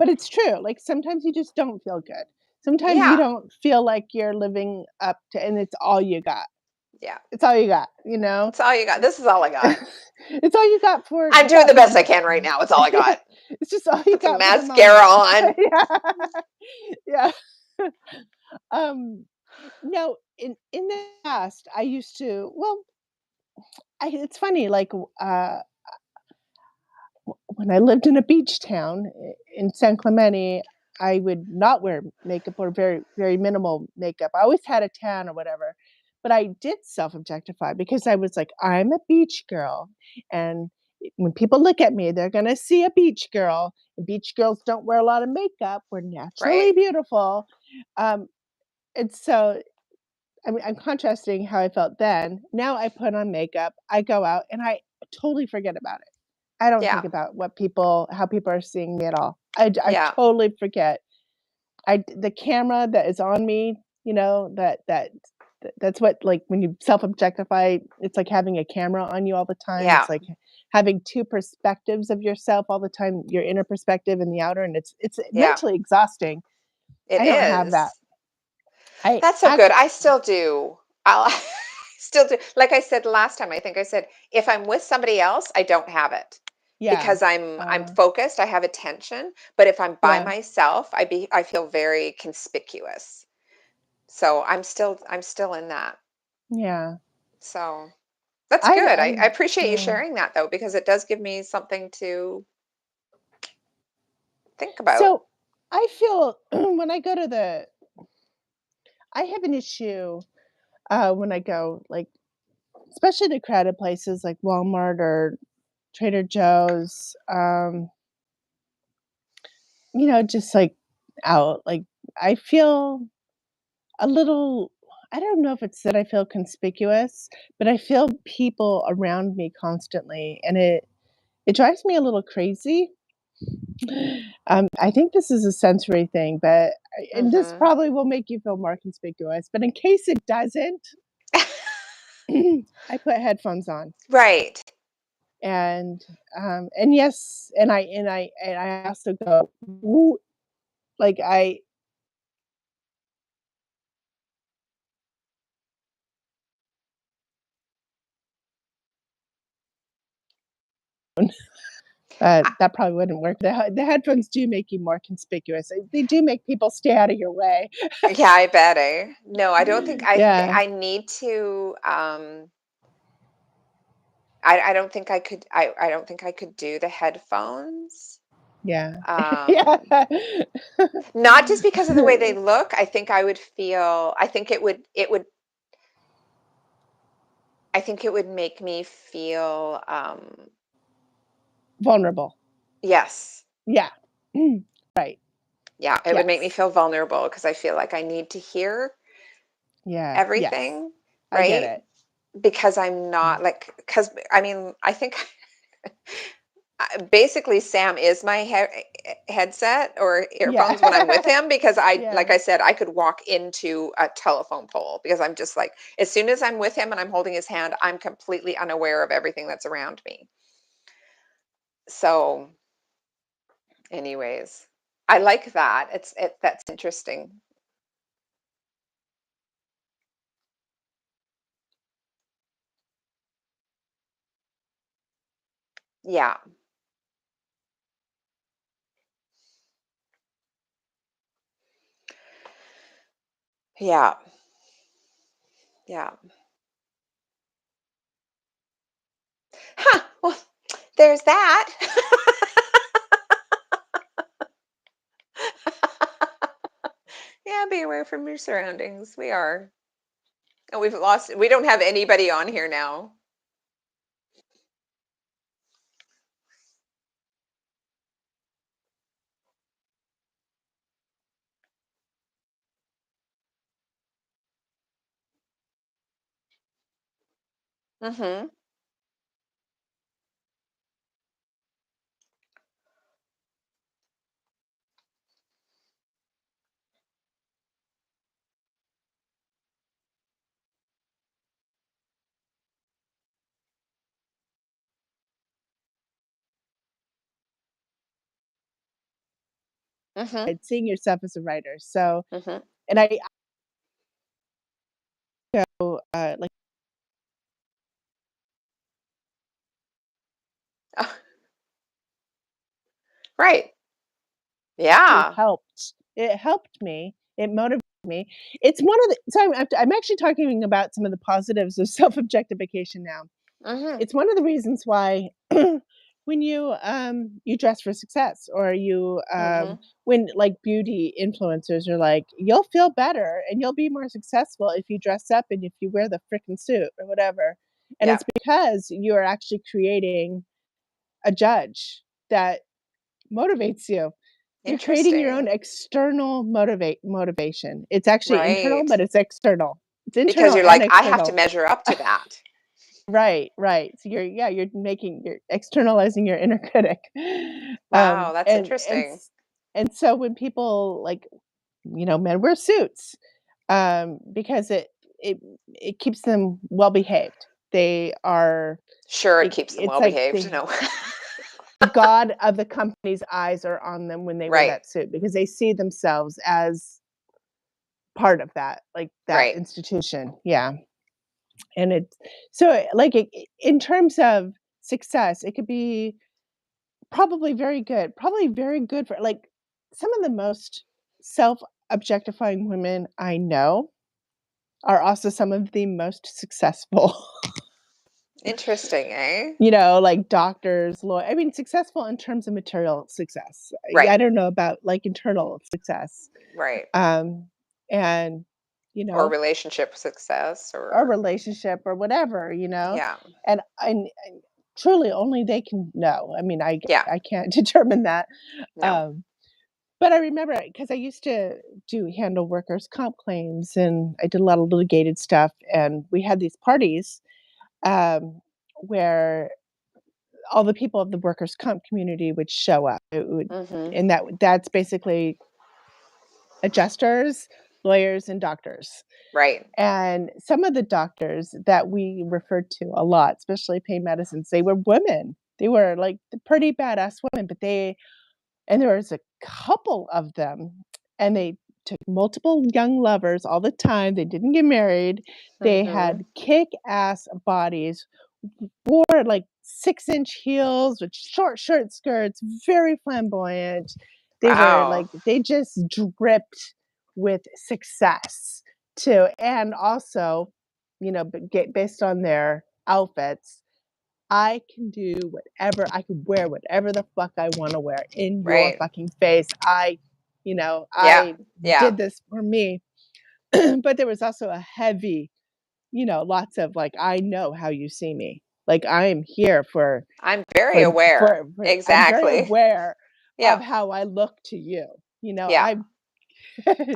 A: it's true, like, sometimes you just don't feel good. Sometimes you
B: Yeah,
A: don't feel like you're living up to and it's all you got.
B: yeah.
A: It's all you got?
B: It's all you got. This is all I got.
A: It's all you got for
B: I'm doing
A: that
B: the best I
A: moment.
B: can right now. It's all I
A: Yeah,
B: got.
A: it's just all you
B: Put some
A: got for the
B: mascara
A: moment.
B: on.
A: Yeah. Yeah. Um, no, in the past, I used to it's funny, like, when I lived in a beach town in San Clemente, I would not wear makeup or very, very minimal makeup. I always had a tan or whatever, but I did self-objectify because I was like, "I'm a beach girl," and when people look at me, they're gonna see a beach girl, and beach girls don't wear a lot of makeup. We're naturally
B: Right.
A: beautiful. Um, and so, I mean, I'm contrasting how I felt then. Now I put on makeup, I go out, and I totally forget about it. I don't
B: Yeah.
A: think about how people are seeing me at all. I
B: Yeah.
A: totally forget. The camera that is on me, that's what, like, when you self-objectify, it's like having a camera on you all the time.
B: Yeah.
A: It's like having 2 perspectives of yourself all the time, your inner perspective and the outer, and it's
B: Yeah.
A: mentally exhausting.
B: It
A: I don't have that.
B: is.
A: I
B: That's so good.
A: actually
B: I still do. I'll still do. Like I said last time, I think I said if I'm with somebody else, I don't have it
A: yeah.
B: because I'm
A: Uh,
B: focused, I have attention, but if I'm by
A: yeah.
B: myself, I feel very conspicuous. So I'm still in that.
A: Yeah.
B: So that's
A: I
B: good. I
A: I
B: appreciate you
A: yeah.
B: sharing that though, because it does give me something to think about.
A: So, I feel when I go to the I have an issue, when I go, like, especially to crowded places like Walmart or Trader Joe's, just, like, out, like, I feel a little I don't know if it's that I feel conspicuous, but I feel people around me constantly, and it drives me a little crazy. I think this is a sensory thing, and this
B: Mhm.
A: probably will make you feel more conspicuous, but in case it doesn't, I put headphones on.
B: Right.
A: And yes, and I also go, "Woo," like, I that probably wouldn't work. The headphones do make you more conspicuous. They do make people stay out of your way.
B: Yeah, I bet, eh? No, I don't think
A: Yeah,
B: I need to, I don't think I don't think I could do the headphones.
A: yeah. Yeah.
B: Um, Not just because of the way they look, I think it would make me feel,
A: Vulnerable.
B: yes.
A: Yeah. Right.
B: Yeah, it would make me
A: Yes.
B: feel vulnerable because I feel like I need to hear
A: Yeah. Yes.
B: everything,
A: I get
B: right?
A: it.
B: Because I'm not like, because I mean, I think basically Sam is my headset or
A: Yeah.
B: earphones when I'm with him because like
A: Yeah.
B: I said, I could walk into a telephone pole because I'm just like, as soon as I'm with him and I'm holding his hand, I'm completely unaware of everything that's around me. So, anyways, I like that. That's interesting. Yeah, yeah, yeah. Huh. Well, there's that. Yeah, be aware from your surroundings. We are. And we don't have anybody on here now. Mm-hmm. Mm-hmm.
A: And seeing yourself as a writer. So,
B: Mm-hmm.
A: and I go, like,
B: Oh, right.
A: actually
B: Yeah.
A: helped. It helped me. It motivated me. It's one of the so I'm actually talking about some of the positives of self-objectification now.
B: Mm-hmm.
A: It's one of the reasons why when you dress for success, or
B: Mm-hmm.
A: when, like, beauty influencers are like, "You'll feel better and you'll be more successful if you dress up and if you wear the frickin' suit," or whatever, and
B: Yeah.
A: it's because you are actually creating a judge that motivates you. You're creating your own
B: Interesting.
A: external motivation. It's actually internal,
B: Right.
A: but it's external. It's
B: Because
A: internal
B: you're
A: and
B: like, I have to
A: external.
B: measure up to that.
A: Right, right. So you're externalizing your inner critic.
B: Wow, that's
A: And
B: interesting.
A: and so when people like, men wear suits, because it it keeps them well behaved. They are
B: Sure, it
A: it,
B: keeps them
A: it's
B: well
A: like
B: behaved. No.
A: the god of the company's eyes are on them when they wear
B: Right.
A: that suit because they see themselves as part of that, like that
B: Right.
A: institution. Yeah. And it's so like in terms of success, it could be probably very good for like some of the most self objectifying women I know are also some of the most successful.
B: Interesting, eh?
A: Like doctors, I mean, successful in terms of material success.
B: Right.
A: I don't know about like internal success.
B: Right.
A: Um, and, you
B: Or
A: know,
B: relationship success
A: or
B: or
A: relationship or whatever,
B: yeah.
A: and truly only they can know. I mean,
B: Yeah.
A: I can't determine that.
B: No.
A: Um, but I remember because I used to handle workers' comp claims and I did a lot of litigated stuff. And we had these parties where all the people of the workers' comp community would show up.
B: Mhm.
A: And that's basically adjusters, lawyers, and doctors.
B: Right.
A: And some of the doctors that we referred to a lot, especially pain medicines, they were women. They were like pretty badass women, and there was a couple of them, and they took multiple young lovers all the time. They didn't get married. They
B: Mhm.
A: had kick-ass bodies, wore like 6-inch heels with short skirts, very flamboyant.
B: Wow.
A: They just dripped with success too. And also, get based on their outfits, I can wear whatever the fuck I want to wear in your
B: Right.
A: fucking face.
B: Yeah.
A: I
B: Yeah.
A: did this for me. But there was also a heavy, lots of like, I know how you see me. Like I am here
B: I'm very aware.
A: I'm very
B: Exactly.
A: aware of
B: Yeah.
A: how I look to you.
B: Yeah.
A: I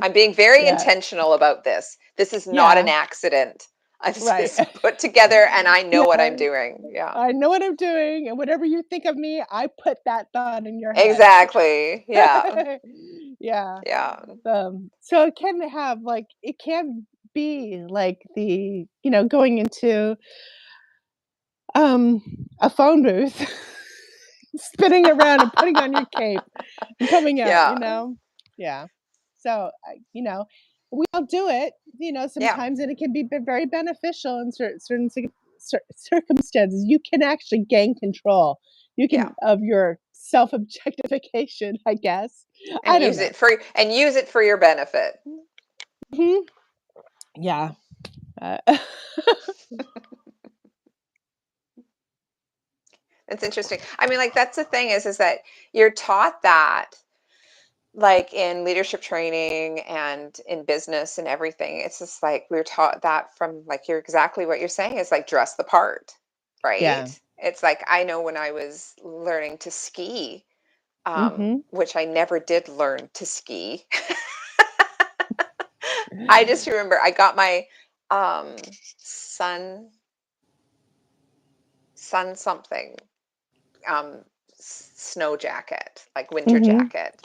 B: I'm being very
A: yeah,
B: intentional about this. This is not an
A: yeah,
B: accident. This
A: right.
B: is put together and I know what
A: Yeah,
B: I'm doing. Yeah.
A: I know what I'm doing, and whatever you think of me, I put that thought in your head.
B: Exactly. Yeah.
A: Yeah.
B: Yeah.
A: So it can be like going into um a phone booth, spinning around and putting on your cape and coming out,
B: Yeah.
A: Yeah. So we all do it,
B: Yeah.
A: sometimes, and it can be very beneficial in certain circumstances. You can actually gain control. You
B: Yeah.
A: can of your self objectification, I guess. I
B: And
A: don't
B: use
A: know.
B: it for your benefit.
A: Mhm. Yeah. Uh,
B: It's interesting. I mean, like that's the thing is that you're taught that like in leadership training and in business and everything. It's just like we're taught that from like you're exactly what you're saying is like dress the part,
A: yeah.
B: right? It's like I know when I was learning to ski,
A: Mhm.
B: which I never did learn to ski. I just remember I got my um sun sun something snow jacket, like winter
A: Mhm.
B: jacket.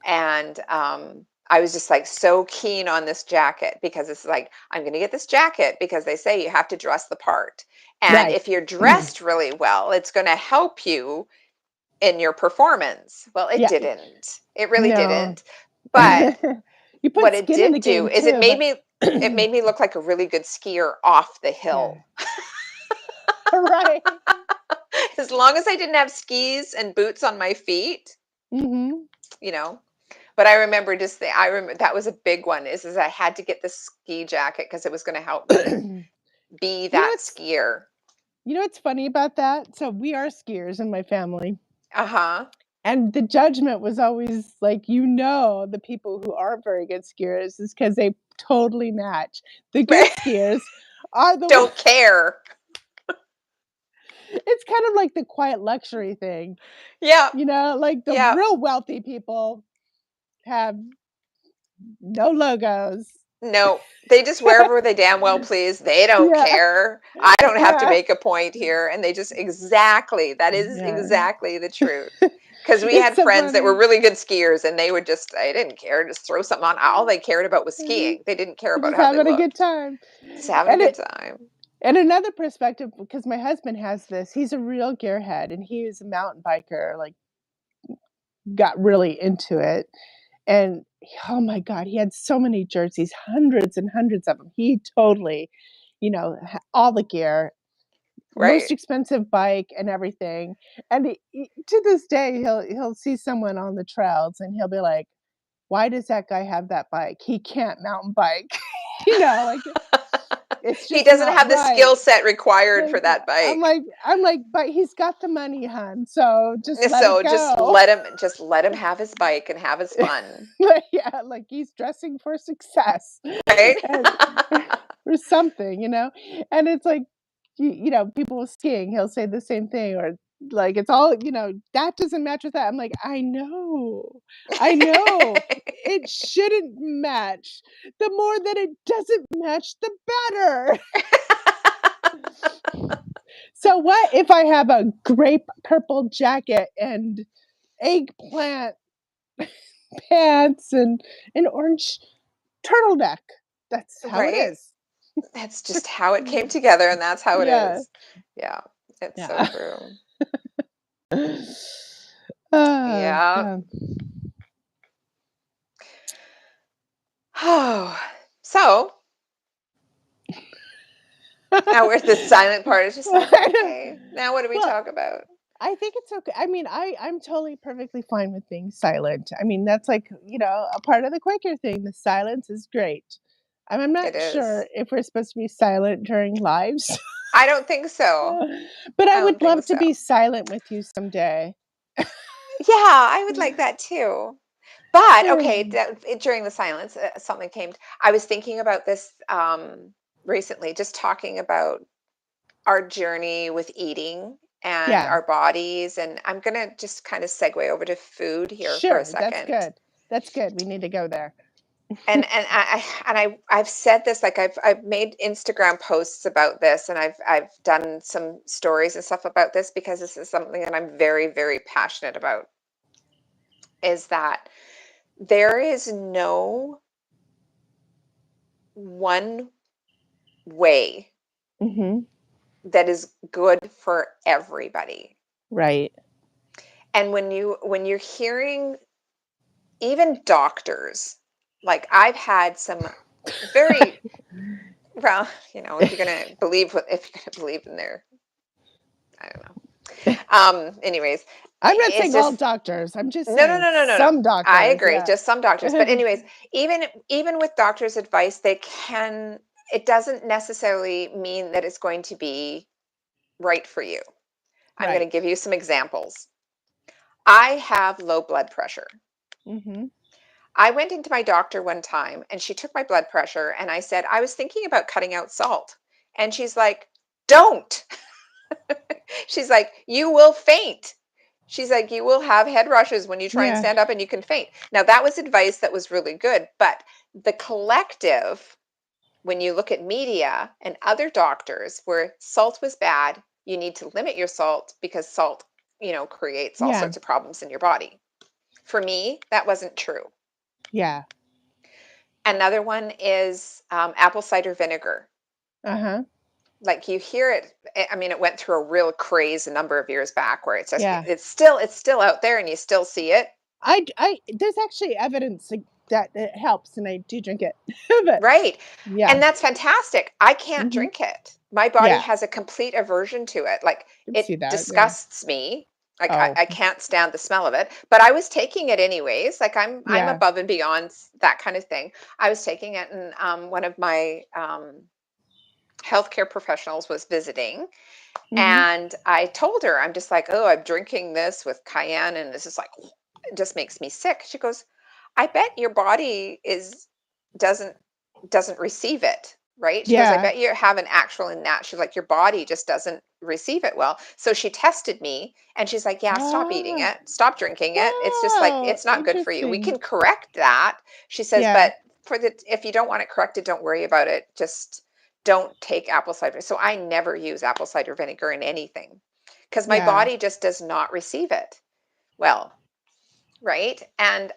B: And I was just like so keen on this jacket because it's like, I'm going to get this jacket because they say you have to dress the part. And
A: Right.
B: if you're dressed really well, it's going to help you in your performance. Well, it
A: Yeah.
B: didn't. It really
A: No.
B: didn't. But
A: You
B: what
A: put
B: it
A: skin in the
B: did do
A: game
B: is
A: too, but
B: it made me look like a really good skier off the
A: yeah.
B: hill.
A: Right.
B: As long as I didn't have skis and boots on my feet,
A: Mhm.
B: you know. But I remember I remember that was a big one is I had to get the ski jacket because it was going to help me be
A: You know
B: that
A: what's
B: skier.
A: funny about that? So we are skiers in my family,
B: Uh-huh.
A: and the judgment was always like, the people who are very good skiers is because they totally match. The good
B: Right.
A: skiers are the ones
B: Don't care.
A: It's kind of like the quiet luxury thing,
B: Yeah,
A: like the
B: yeah.
A: real wealthy people have no logos.
B: No, they just wherever they damn well please. They don't
A: Yeah,
B: care. I don't have to
A: yeah,
B: make a point here. And they just exactly, that is
A: yeah.
B: exactly the truth. Because we
A: It's
B: had
A: so
B: friends that were
A: funny.
B: really good skiers and they would just, they didn't care, just throw something on. All they cared about was skiing. They didn't care
A: They're
B: about
A: just
B: how they
A: having a good
B: looked.
A: time.
B: Just having a
A: And
B: good
A: it
B: time.
A: and another perspective, because my husband has this, he's a real gearhead and he is a mountain biker, like got really into it. And oh my God, he had so many jerseys, hundreds and hundreds of them. He totally, all the gear, most
B: Right.
A: expensive bike and everything. And to this day, he'll see someone on the trails and he'll be like, "Why does that guy have that bike? He can't mountain bike." Like it's
B: He
A: just
B: doesn't
A: not
B: have the skill
A: right.
B: set required
A: Like
B: for that bike.
A: I'm like, but he's got the money, hun. So just let it
B: So
A: go.
B: just let him have his bike and have his fun.
A: Like, yeah, like he's dressing for success
B: Right?
A: and or something. And it's like, people with skiing, he'll say the same thing, or like it's all, that doesn't match with that. I'm like, I know, it shouldn't match. The more that it doesn't match, the better. So what if I have a grape purple jacket and eggplant pants and an orange turtleneck? That's how it
B: Right?
A: is.
B: That's just how it came together, and that's how it
A: Yeah,
B: is. Yeah, it's so
A: yeah.
B: true.
A: Oh,
B: Yeah.
A: yeah.
B: Oh, so now we're at the silent part. It's just like, okay, now what do we
A: Well,
B: talk about?
A: I think it's okay. I mean, I'm totally perfectly fine with being silent. I mean, that's like, a part of the Quaker thing. The silence is great. I'm
B: It
A: not sure
B: is.
A: if we're supposed to be silent during lives,
B: I don't think so.
A: but I
B: I don't
A: would
B: think
A: love to
B: so.
A: be silent with you someday.
B: Yeah, I would like that too. But okay,
A: Mm.
B: during the silence, something came. I was thinking about this recently, just talking about our journey with eating and
A: Yeah,
B: our bodies. And I'm going to just kind of segue over to food here for a
A: sure. That's
B: second.
A: good. That's good. We need to go there.
B: I've said this, like I've made Instagram posts about this, and I've done some stories and stuff about this because this is something that I'm very, very passionate about, is that there is no one way
A: Hmm.
B: that is good for everybody.
A: Right.
B: And when you're hearing even doctors, like I've had some very, well, if you're gonna believe if you're gonna believe in their, I don't know. Anyways,
A: I'm not
B: it's
A: saying all
B: just
A: doctors. I'm just
B: no, no,
A: saying
B: no, no, no, no.
A: some
B: I
A: doctors.
B: agree,
A: Yeah.
B: just some doctors. But anyways, even with doctors' advice, it doesn't necessarily mean that it's going to be right for you. I'm going to
A: Right.
B: give you some examples. I have low blood pressure.
A: Hmm.
B: I went into my doctor one time and she took my blood pressure and I said, I was thinking about cutting out salt. And she's like, don't. She's like, you will faint. She's like, you will have head rushes when you try and
A: Yeah.
B: stand up and you can faint. Now, that was advice that was really good. But the collective, when you look at media and other doctors where salt was bad, you need to limit your salt because salt, creates all
A: Yeah.
B: sorts of problems in your body. For me, that wasn't true.
A: Yeah.
B: Another one is apple cider vinegar.
A: Uh-huh.
B: Like you hear it, I mean, it went through a real craze a number of years back where it's just
A: Yeah.
B: it's still out there and you still see it.
A: There's actually evidence that it helps, and I do drink it. But
B: Right.
A: yeah.
B: And that's fantastic. I can't
A: Hmm.
B: drink it. My body
A: Yeah.
B: has a complete aversion to it. Like
A: I can see
B: it
A: that. Yeah.
B: disgusts me. Like
A: Oh,
B: I can't stand the smell of it. But I was taking it anyways. Like I'm
A: yeah.
B: above and beyond that kind of thing. I was taking it, and one of my healthcare professionals was visiting,
A: Hmm.
B: and I told her, I'm just like, oh, I'm drinking this with cayenne, and this is like, it just makes me sick. She goes, I bet your body doesn't doesn't receive it. right? She goes, I
A: Yeah.
B: bet you have an actual and natural, like your body just doesn't receive it well. So she tested me and she's like, yeah, stop eating
A: Ah,
B: it, stop drinking it. It's just like,
A: wow,
B: it's not good for you. We
A: interesting.
B: can correct that. She says,
A: Yeah,
B: but if you don't want it corrected, don't worry about it. Just don't take apple cider. So I never use apple cider vinegar in anything because my
A: yeah.
B: body just does not receive it well, right? And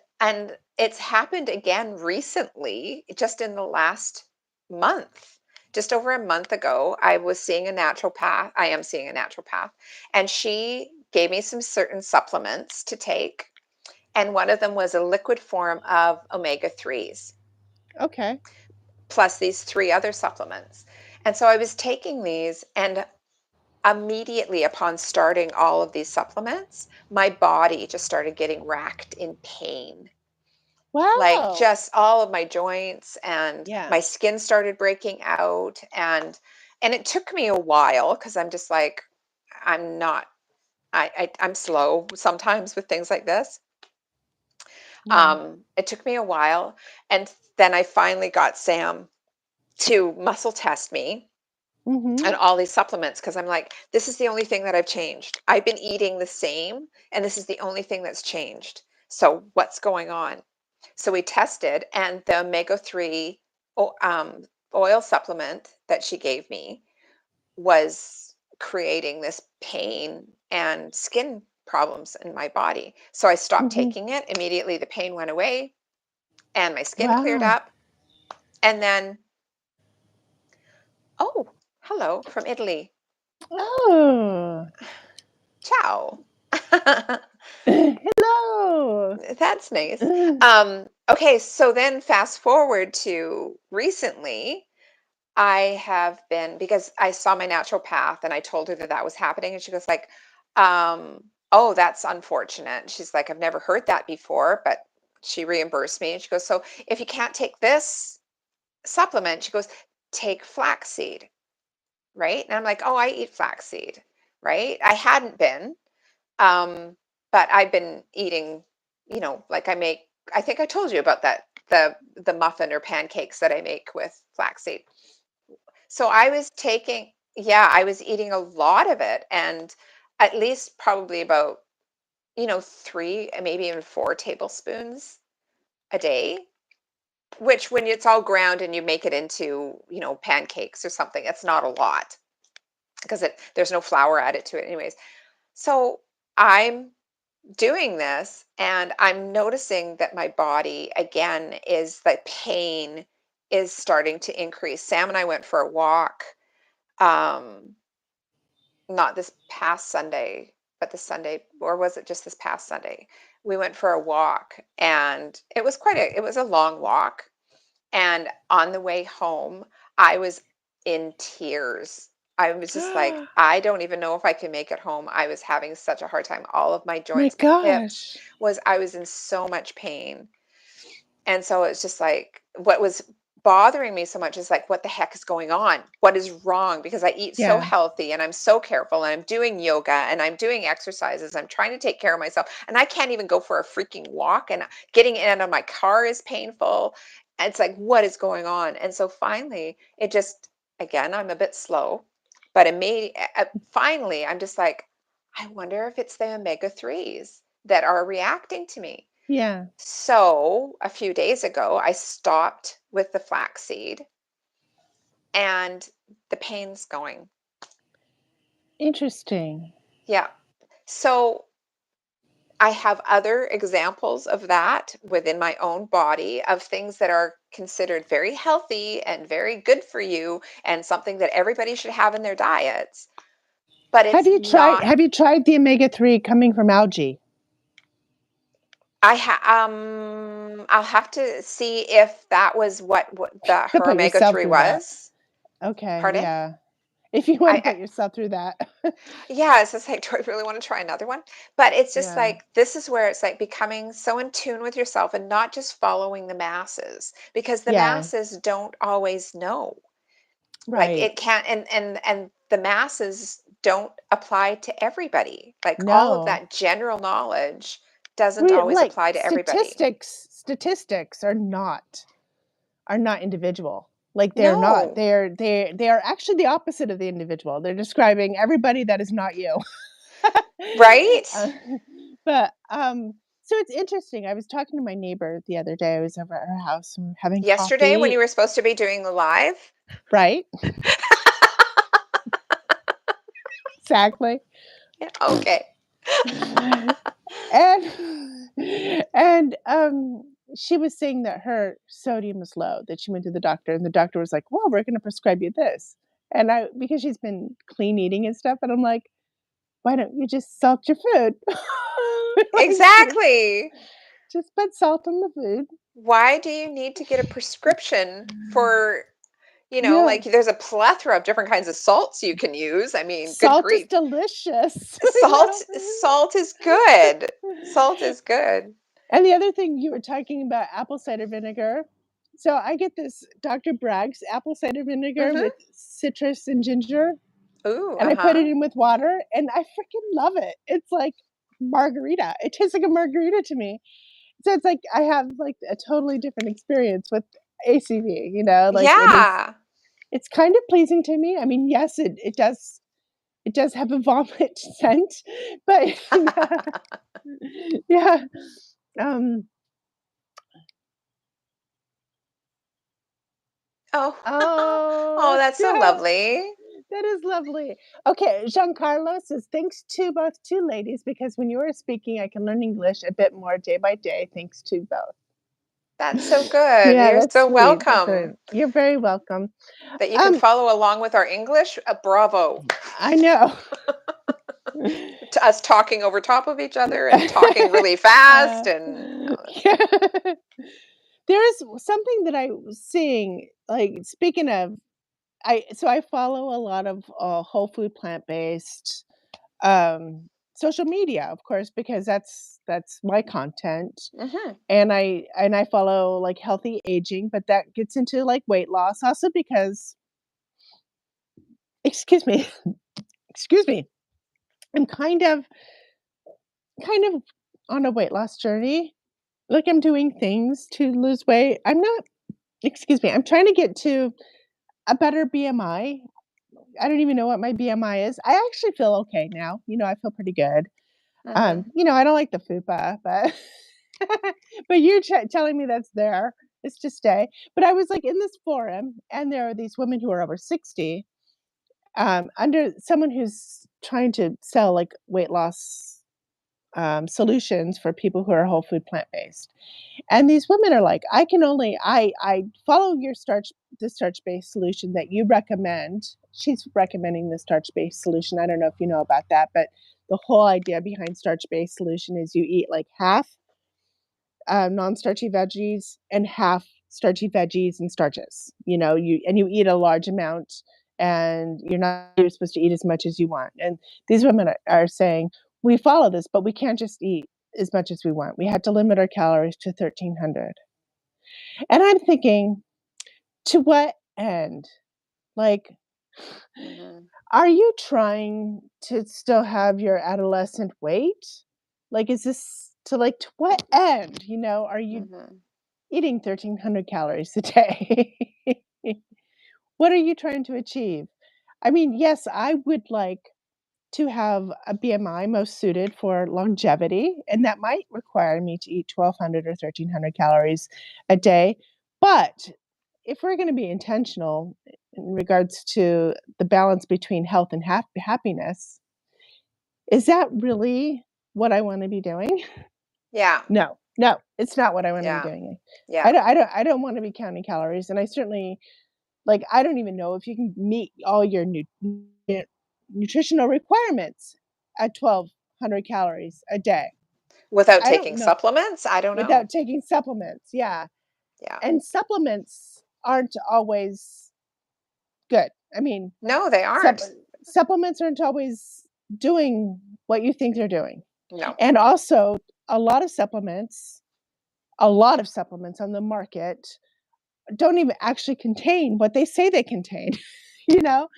B: it's happened again recently, just in the last month. Just over a month ago, I was seeing a naturopath. I am seeing a naturopath, and she gave me some certain supplements to take. And one of them was a liquid form of omega 3s,
A: Okay.
B: plus these three other supplements. And so I was taking these, and immediately upon starting all of these supplements, my body just started getting racked in pain, like
A: Wow.
B: just all of my joints, and
A: Yeah.
B: my skin started breaking out, and it took me a while because I'm just like, I'm not, I'm slow sometimes with things like this.
A: Yeah.
B: It took me a while, and then I finally got Sam to muscle test me
A: Mm-hmm.
B: and all these supplements because I'm like, this is the only thing that I've changed. I've been eating the same, and this is the only thing that's changed. So what's going on? So we tested, and the omega 3 oil supplement that she gave me was creating this pain and skin problems in my body. So I stopped
A: Mm-hmm.
B: taking it. Immediately, the pain went away and my skin cleared
A: Wow.
B: up. And then, oh, hello from Italy.
A: Oh.
B: Ciao.
A: Hello.
B: That's nice. Okay, so then fast forward to recently, I have been, because I saw my natural path and I told her that that was happening, and she goes like, "Oh, that's unfortunate." She's like, "I've never heard that before," but she reimbursed me, and she goes, "So if you can't take this supplement," she goes, "take flaxseed." Right? And I'm like, "Oh, I eat flaxseed." Right? I hadn't been, um, but I've been eating, like I think I told you about that, the muffin or pancakes that I make with flaxseed. So I was taking, yeah, I was eating a lot of it, and at least probably about, three, maybe even 4 tablespoons a day, which when it's all ground and you make it into, pancakes or something, it's not a lot because there's no flour added to it anyways. So I'm doing this, and I'm noticing that my body again is the pain is starting to increase. Sam and I went for a walk, um not this past Sunday, but the Sunday, or was it just this past Sunday? We went for a walk, and it was a long walk. And on the way home, I was in tears. I was just like, I don't even know if I can make it home. I was having such a hard time. All of my
A: My
B: joints, my hips,
A: gosh.
B: I was in so much pain. And so it's just like, what was bothering me so much is like, what the heck is going on? What is wrong? Because I eat so
A: Yeah.
B: healthy and I'm so careful and I'm doing yoga and I'm doing exercises. I'm trying to take care of myself. And I can't even go for a freaking walk. And getting in and out of my car is painful. And it's like, what is going on? And so finally, it just, again, I'm a bit slow, but finally, I'm just like, I wonder if it's the omega 3s that are reacting to me.
A: Yeah.
B: So a few days ago, I stopped with the flaxseed, and the pain's going.
A: Interesting.
B: Yeah. So I have other examples of that within my own body of things that are considered very healthy and very good for you and something that everybody should have in their diets, but
A: Have
B: it's
A: you tried
B: not.
A: have you tried the omega-3 coming from algae?
B: I'll have to see if that was what the
A: To
B: her
A: put
B: omega
A: yourself
B: 3
A: through that.
B: was.
A: Okay,
B: Pardon?
A: yeah. If you want to
B: I
A: put yourself through that.
B: Yeah, it's just like, do I really want to try another one? But it's just
A: Yeah.
B: like, this is where it's like becoming so in tune with yourself and not just following the masses, because the
A: Yeah.
B: masses don't always know. Like
A: Right.
B: it can't, and the masses don't apply to everybody. Like all of
A: No.
B: that general knowledge doesn't always
A: Like
B: apply to everybody.
A: statistics are not individual. Like they're not.
B: No.
A: They are actually the opposite of the individual. They're describing everybody that is not you.
B: Right?
A: Uh, but so it's interesting. I was talking to my neighbor the other day. I was over at her house and having
B: Yesterday when
A: coffee.
B: you were supposed to be doing the live?
A: Right? Exactly.
B: Yeah, okay.
A: And she was saying that her sodium was low, that she went to the doctor, and the doctor was like, "Well, we're gonna prescribe you this." And I because she's been clean eating and stuff, and I'm like, "Why don't you just salt your food?" Like,
B: Exactly.
A: just put salt in the food.
B: Why do you need to get a prescription for,
A: Yeah.
B: like there's a plethora of different kinds of salts you can use. I mean, good
A: Salt is
B: grief.
A: delicious,
B: Salt is good. Salt is good.
A: And the other thing you were talking about apple cider vinegar. So I get this Dr. Bragg's apple cider vinegar
B: Mhm.
A: with citrus and ginger,
B: Ooh,
A: and I put it
B: uh-huh.
A: in with water, and I freaking love it. It's like margarita. It tastes like a margarita to me. So it's like I have like a totally different experience with ACV, like
B: Yeah.
A: it's kind of pleasing to me. I mean, yes, it does have a vomit scent, but yeah. Um
B: Oh. Oh,
A: oh
B: that's so
A: yeah.
B: lovely.
A: That is lovely. Okay, Giancarlo says, thanks to both two ladies because when you were speaking, I can learn English a bit more day by day, thanks to both.
B: That's so good.
A: Yeah,
B: You're
A: that's
B: so
A: sweet.
B: welcome.
A: You're very welcome.
B: That you can
A: Um,
B: follow along with our English. Bravo.
A: I know.
B: To us talking over top of each other and talking really fast and
A: Yeah. There is something that I was seeing, like speaking of, I follow a lot of whole food plant-based social media, of course, because that's my content.
B: Mhm.
A: And I follow like healthy aging, but that gets into like weight loss also because excuse me, excuse me. I'm kind of on a weight loss journey. Like I'm doing things to lose weight. I'm not excuse me, I'm trying to get to a better BMI. I don't even know what my BMI is. I actually feel okay now. I feel pretty good.
B: Mhm.
A: I don't like the fupa, but but you're telling me that's there. It's to stay. But I was like in this forum, and there are these women who are over 60, under someone who's trying to sell like weight loss solutions for people who are whole food plant based. And these women are like, I follow the starch based solution that you recommend. She's recommending the starch based solution. I don't know if you know about that, but the whole idea behind starch based solution is you eat like half non-starchy veggies and half starchy veggies and starches. You eat a large amount, and you're supposed to eat as much as you want. And these women are saying we follow this, but we can't just eat as much as we want. We had to limit our calories to 1,300. And I'm thinking, to what end? Like,
B: Mhm.
A: are you trying to still have your adolescent weight? Like, is this to what end? Are you
B: Mhm.
A: eating 1,300 calories a day? What are you trying to achieve? I mean, yes, I would like to have a BMI most suited for longevity, and that might require me to eat 1,200 or 1,300 calories a day. But if we're going to be intentional in regards to the balance between health and happiness, is that really what I want to be doing?
B: Yeah.
A: No, no, it's not what I want to be
B: Yeah.
A: doing.
B: Yeah.
A: I don't want to be counting calories, and I certainly I don't even know if you can meet all your nutritional requirements at 1,200 calories a day.
B: Without
A: I don't
B: taking
A: know
B: supplements? I don't know.
A: without taking supplements. Yeah,
B: Yeah.
A: and supplements aren't always good. I mean,
B: No, they
A: sup-
B: aren't.
A: supplements aren't always doing what you think they're doing,
B: No.
A: and also a lot of supplements, a lot of supplements on the market don't even actually contain what they say they contain. you know,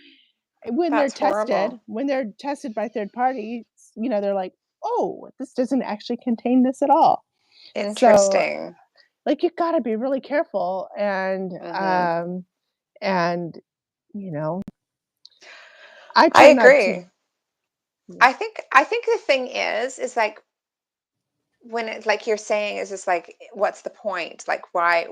B: That's horrible.
A: when they're tested by third parties, they're like, oh, this doesn't actually contain this at all. So,
B: Interesting.
A: like, you got to be really careful. And
B: Mhm.
A: And, you know, I
B: I
A: try not to.
B: agree. I think the thing is like when it's like you're saying is just like what's the point? Like why?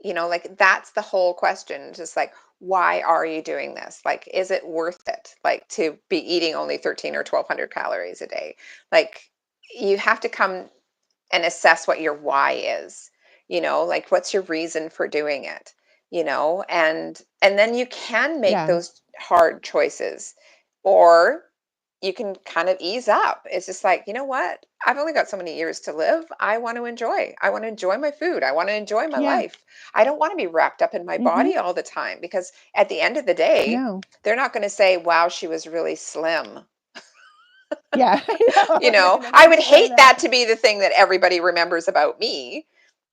B: Like that's the whole question. Just like why are you doing this? Like is it worth it? Like to be eating only 13 or 1200 calories a day? Like you have to come and assess what your why is, like what's your reason for doing it, and then you can make
A: Yeah.
B: those hard choices, or you can kind of ease up. It's just like, you know what, I've only got so many years to live. I want to enjoy my food. I want to enjoy my
A: Yeah.
B: life. I don't want to be wrapped up in my
A: Mm-hmm.
B: body all the time, because at the end of the day,
A: No.
B: they're not going to say, wow, she was really slim.
A: Yeah. I know.
B: I
A: Nobody's
B: would
A: gonna say
B: hate
A: that.
B: that to be the thing that everybody remembers about me,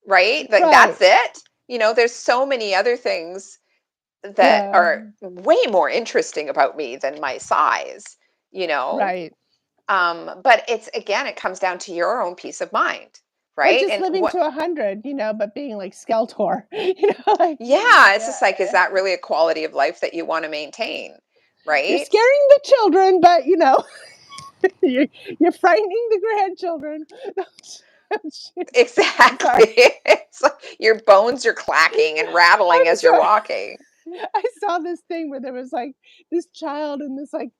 B: right? Like
A: Right.
B: that's it. There's so many other things that
A: Yeah.
B: are way more interesting about me than my size, you know.
A: Right.
B: But it's again, it comes down to your own peace of mind,
A: Or
B: right?
A: just
B: And
A: living
B: what,
A: to 100, but being like Skeletor, like,
B: yeah, it's just like, is that really a quality of life that you want to maintain,
A: you're
B: right?
A: scaring the children, but you're, you're frightening the grandchildren. Sorry.
B: Exactly. It's like your bones are clacking and rattling
A: I'm
B: as you're
A: sorry.
B: walking.
A: I saw this thing where there was like this child and this like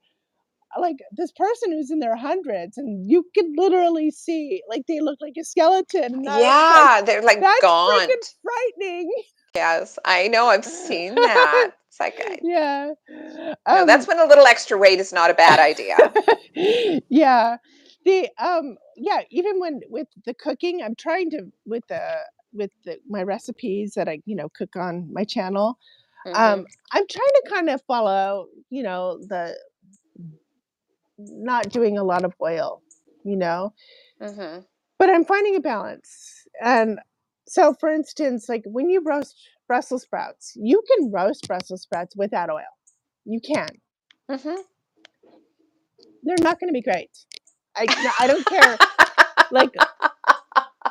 A: this person who's in their hundreds, and you could literally see like they look like a skeleton, and I was like,
B: Yeah, they're like
A: that's freaking
B: gaunt.
A: frightening.
B: Yes, I know. I've seen that. It's like,
A: Yeah.
B: no, that's
A: Um
B: when a little extra weight is not a bad idea.
A: yeah. Yeah, even when with the cooking, I'm trying to with my recipes that I, cook on my channel.
B: Hmm.
A: I'm trying to kind of follow, the not doing a lot of oil, you know,
B: Hmm.
A: but I'm finding a balance. And so, for instance, like when you roast Brussels sprouts, you can roast Brussels sprouts without oil. You can.
B: Hmm.
A: They're not going to be great. I don't care. Like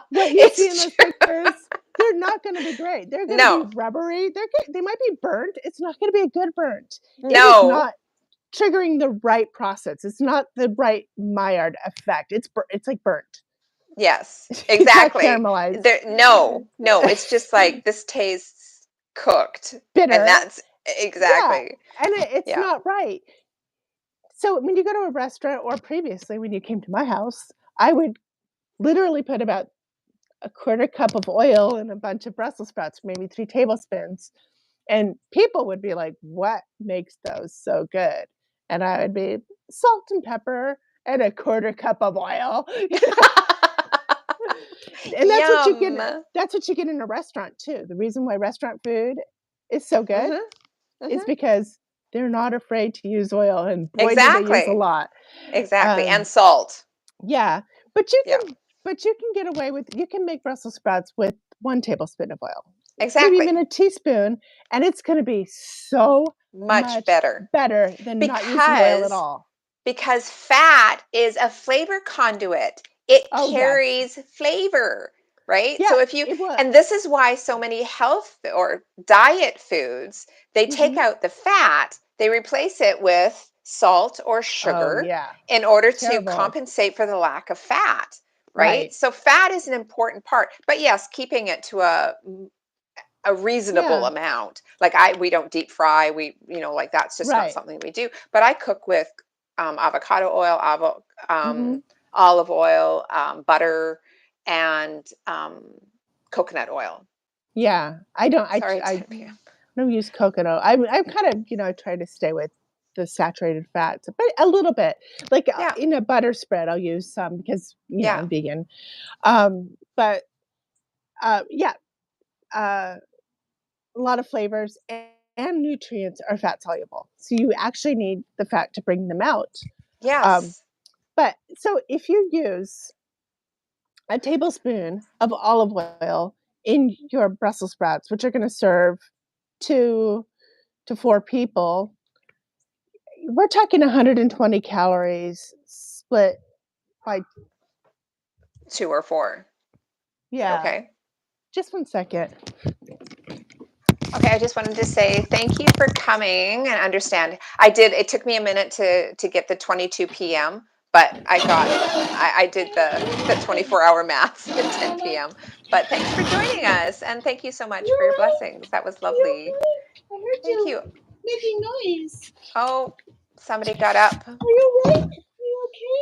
A: what you see in
B: It's
A: those
B: true.
A: pictures, they're not going to be great. They're going to be
B: No,
A: rubbery. They might be burnt. It's not going to be a good burnt. It is
B: no.
A: not triggering the right process. It's not the right Maillard effect. It's like burnt.
B: Yes,
A: It's not
B: exactly.
A: caramelized.
B: There, no, no. It's just like this tastes cooked, and
A: Bitter.
B: that's
A: Yeah,
B: exactly.
A: and it's
B: Yeah.
A: not right. So when you go to a restaurant, or previously when you came to my house, I would literally put about a quarter cup of oil in a bunch of Brussels sprouts, maybe 3 tablespoons. And people would be like, "What makes those so good?" And I would be salt and pepper and a quarter cup of oil. And
B: Yum.
A: that's what you get in a restaurant too. The reason why restaurant food is so good
B: Hmm.
A: is
B: Hmm.
A: because they're not afraid to use oil, and boy do they use a
B: Exactly.
A: lot.
B: Exactly. And
A: Um,
B: salt.
A: yeah,
B: Yeah.
A: but you can get away with you can make Brussels sprouts with 1 tablespoon of oil, maybe even
B: Exactly.
A: a teaspoon, and it's gonna be so
B: Much
A: much
B: better.
A: better than not using oil at
B: Because
A: all.
B: because fat is a flavor conduit. It
A: Oh, yes.
B: carries flavor, right? So
A: Yeah,
B: if you,
A: it would.
B: and this is why so many health or diet foods, they take
A: Mhm.
B: out the fat, they replace it with salt or
A: Oh,
B: sugar
A: yeah.
B: in order to
A: Terrible.
B: compensate for the lack of fat, right?
A: Right.
B: So fat is an important part. But yes, keeping it to a reasonable
A: Yeah,
B: amount. Like we don't deep fry. Like that's just not
A: right.
B: something we do. But I cook with avocado oil,
A: Mhm.
B: olive oil, butter, and coconut oil.
A: Yeah. I don't
B: Sorry,
A: I
B: Pam.
A: don't use coconut. I'm kind of, I try to stay with the saturated fats, but a little bit. Like,
B: Yeah,
A: in a butter spread, I'll use some because,
B: yeah,
A: I'm vegan. But, yeah, uh, a lot of flavors and nutrients are fat soluble. So you actually need the fat to bring them out. Um,
B: yes,
A: but so if you use a tablespoon of olive oil in your Brussels sprouts, which are going to serve 2 to 4 people, we're talking 120 calories split by,
B: 2 or 4.
A: yeah,
B: Okay.
A: just 1 second.
B: Okay, I just wanted to say thank you for coming and understand. It took me a minute to get the 22 p.m., but I did the 24-hour maths at 10 p.m. But thanks for joining us, and thank you so much for
A: You're
B: your
A: right.
B: blessings. That was
A: Are you
B: lovely.
A: okay? I heard
B: Thank
A: you
B: you.
A: making noise.
B: Oh, somebody got up.
A: Are you right? Are you okay?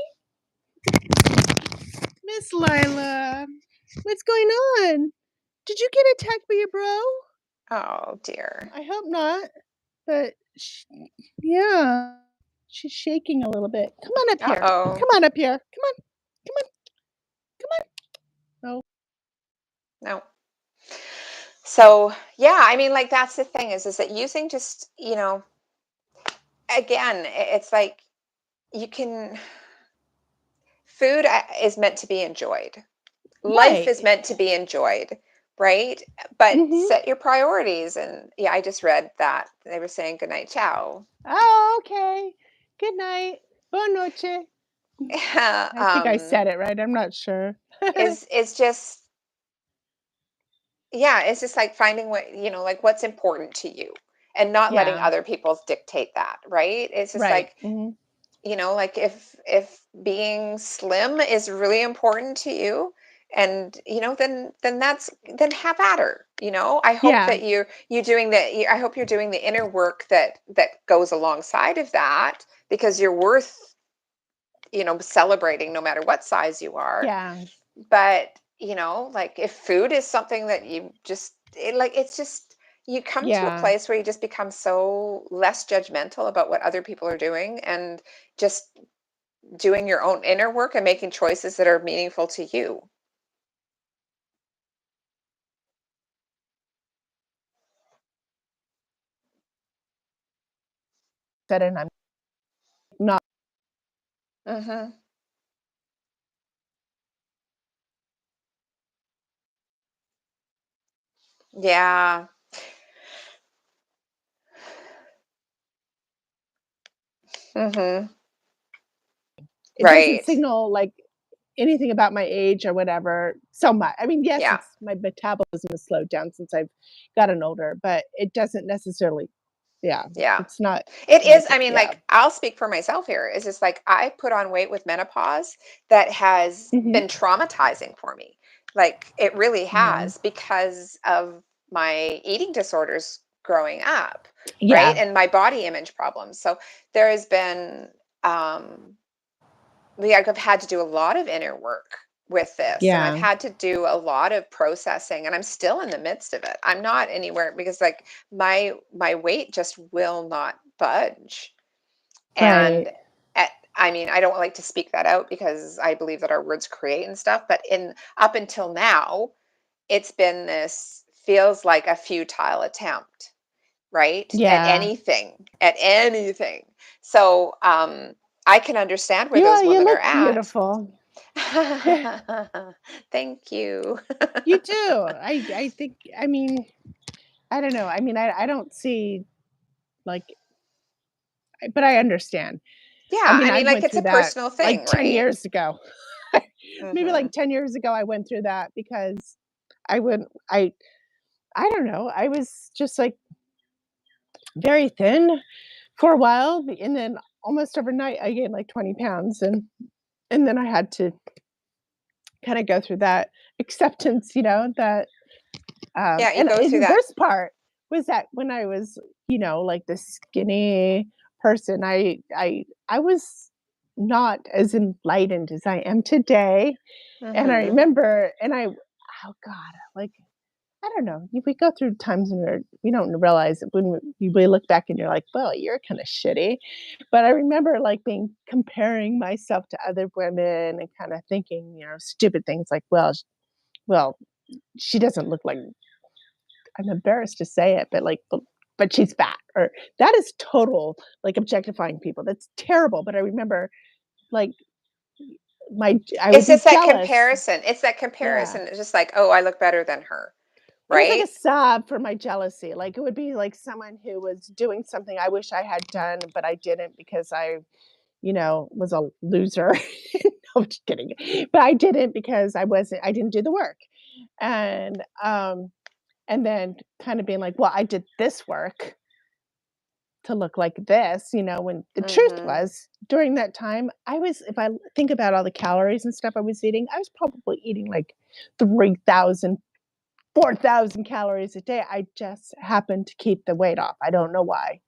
A: Miss Lila, what's going on? Did you get attacked by your bro?
B: Oh dear.
A: I hope not. But yeah, she's shaking a little bit. Come on up here.
B: Uh-oh.
A: Come on up here. Come on. Come on. Come on. Oh,
B: No. So yeah, I mean, like that's the thing is that using just, again, it's like you can food is meant to be enjoyed. Life
A: right.
B: is meant to be enjoyed, right? But
A: Mhm.
B: set your priorities. And yeah, I just read that they were saying good night, ciao.
A: Oh, okay. Good night. Buon noche.
B: Yeah,
A: I think I said it right. I'm not sure.
B: is just yeah, it's just like finding what like what's important to you, and not letting
A: Yeah.
B: other people dictate that, right? It's just
A: Right.
B: like
A: Mhm.
B: like if being slim is really important to you, and then have at her. I hope
A: Yeah.
B: that you doing I hope you're doing the inner work that goes alongside of that, because you're worth celebrating no matter what size you are.
A: Yeah.
B: But like if food is something that you just it's just you come to a
A: Yeah.
B: place where you just become so less judgmental about what other people are doing, and just doing your own inner work and making choices that are meaningful to you.
A: Said it and I'm not.
B: Hmm. Yeah. Hmm.
A: It doesn't
B: Right.
A: signal like anything about my age or whatever so much. I mean, yes,
B: Yeah.
A: it's my metabolism has slowed down since I've gotten older, but it doesn't necessarily, yeah,
B: Yeah.
A: it's not
B: It is,
A: like,
B: I mean,
A: yeah.
B: like, I'll speak for myself here. It's just like I put on weight with menopause that has
A: Mhm.
B: been traumatizing for me. Like, it really
A: Yeah.
B: has, because of my eating disorders growing up, right?
A: Yeah.
B: And my body image problems. So there has been, um, like, I've had to do a lot of inner work with this, and I've
A: Yeah.
B: had to do a lot of processing, and I'm still in the midst of it. I'm not anywhere, because like my weight just will not budge. And
A: Right.
B: I mean, I don't like to speak that out, because I believe that our words create and stuff, but in up until now, it's been this feels like a futile attempt, right?
A: Yeah.
B: At anything. So I can understand where those
A: You
B: women are
A: look
B: at.
A: beautiful.
B: Thank you.
A: You do. I think, I mean, I don't know. I mean, I don't see like, but I understand. I
B: Yeah,
A: mean,
B: I
A: I
B: mean, like
A: went
B: it's a
A: through that
B: personal
A: like
B: thing,
A: 10
B: right?
A: years ago. Maybe
B: Hmm.
A: like 10 years ago I went through that because I would I don't know. I was just like very thin for a while and then almost overnight I gained like 20 pounds and then I had to kind of go through that acceptance, that
B: Yeah, you go
A: and
B: through
A: the
B: that.
A: worst part was that when I was, like this skinny person, I was not as enlightened as I am today. And I
B: Hmm.
A: remember oh god, like, I don't know, we go through times when we don't realize it when we look back and you're like, "Well, you're kinda shitty." But I remember, like, comparing myself to other women and kinda thinking, stupid things like, well, she doesn't look like" I'm embarrassed to say it, but, like, but she's fat, or that is total, like, objectifying people. That's terrible, but I remember, like, I would
B: It's
A: be
B: just that
A: jealous.
B: comparison. It's that
A: Yeah.
B: comparison. It's just like, oh, I look better than her,
A: It was like a
B: right?
A: sob for my jealousy, like, it would be like someone who was doing something I wish I had done, but I didn't because I, was a loser. No, I'm just kidding. But I didn't because I didn't do the work. And, um, and then kind of being like, well, I did this work to look like this, when the truth
B: Mhm.
A: was during that time, if I think about all the calories and stuff I was eating, I was probably eating like 3,000, 4,000 calories a day. I just happened to keep the weight off. I don't know why.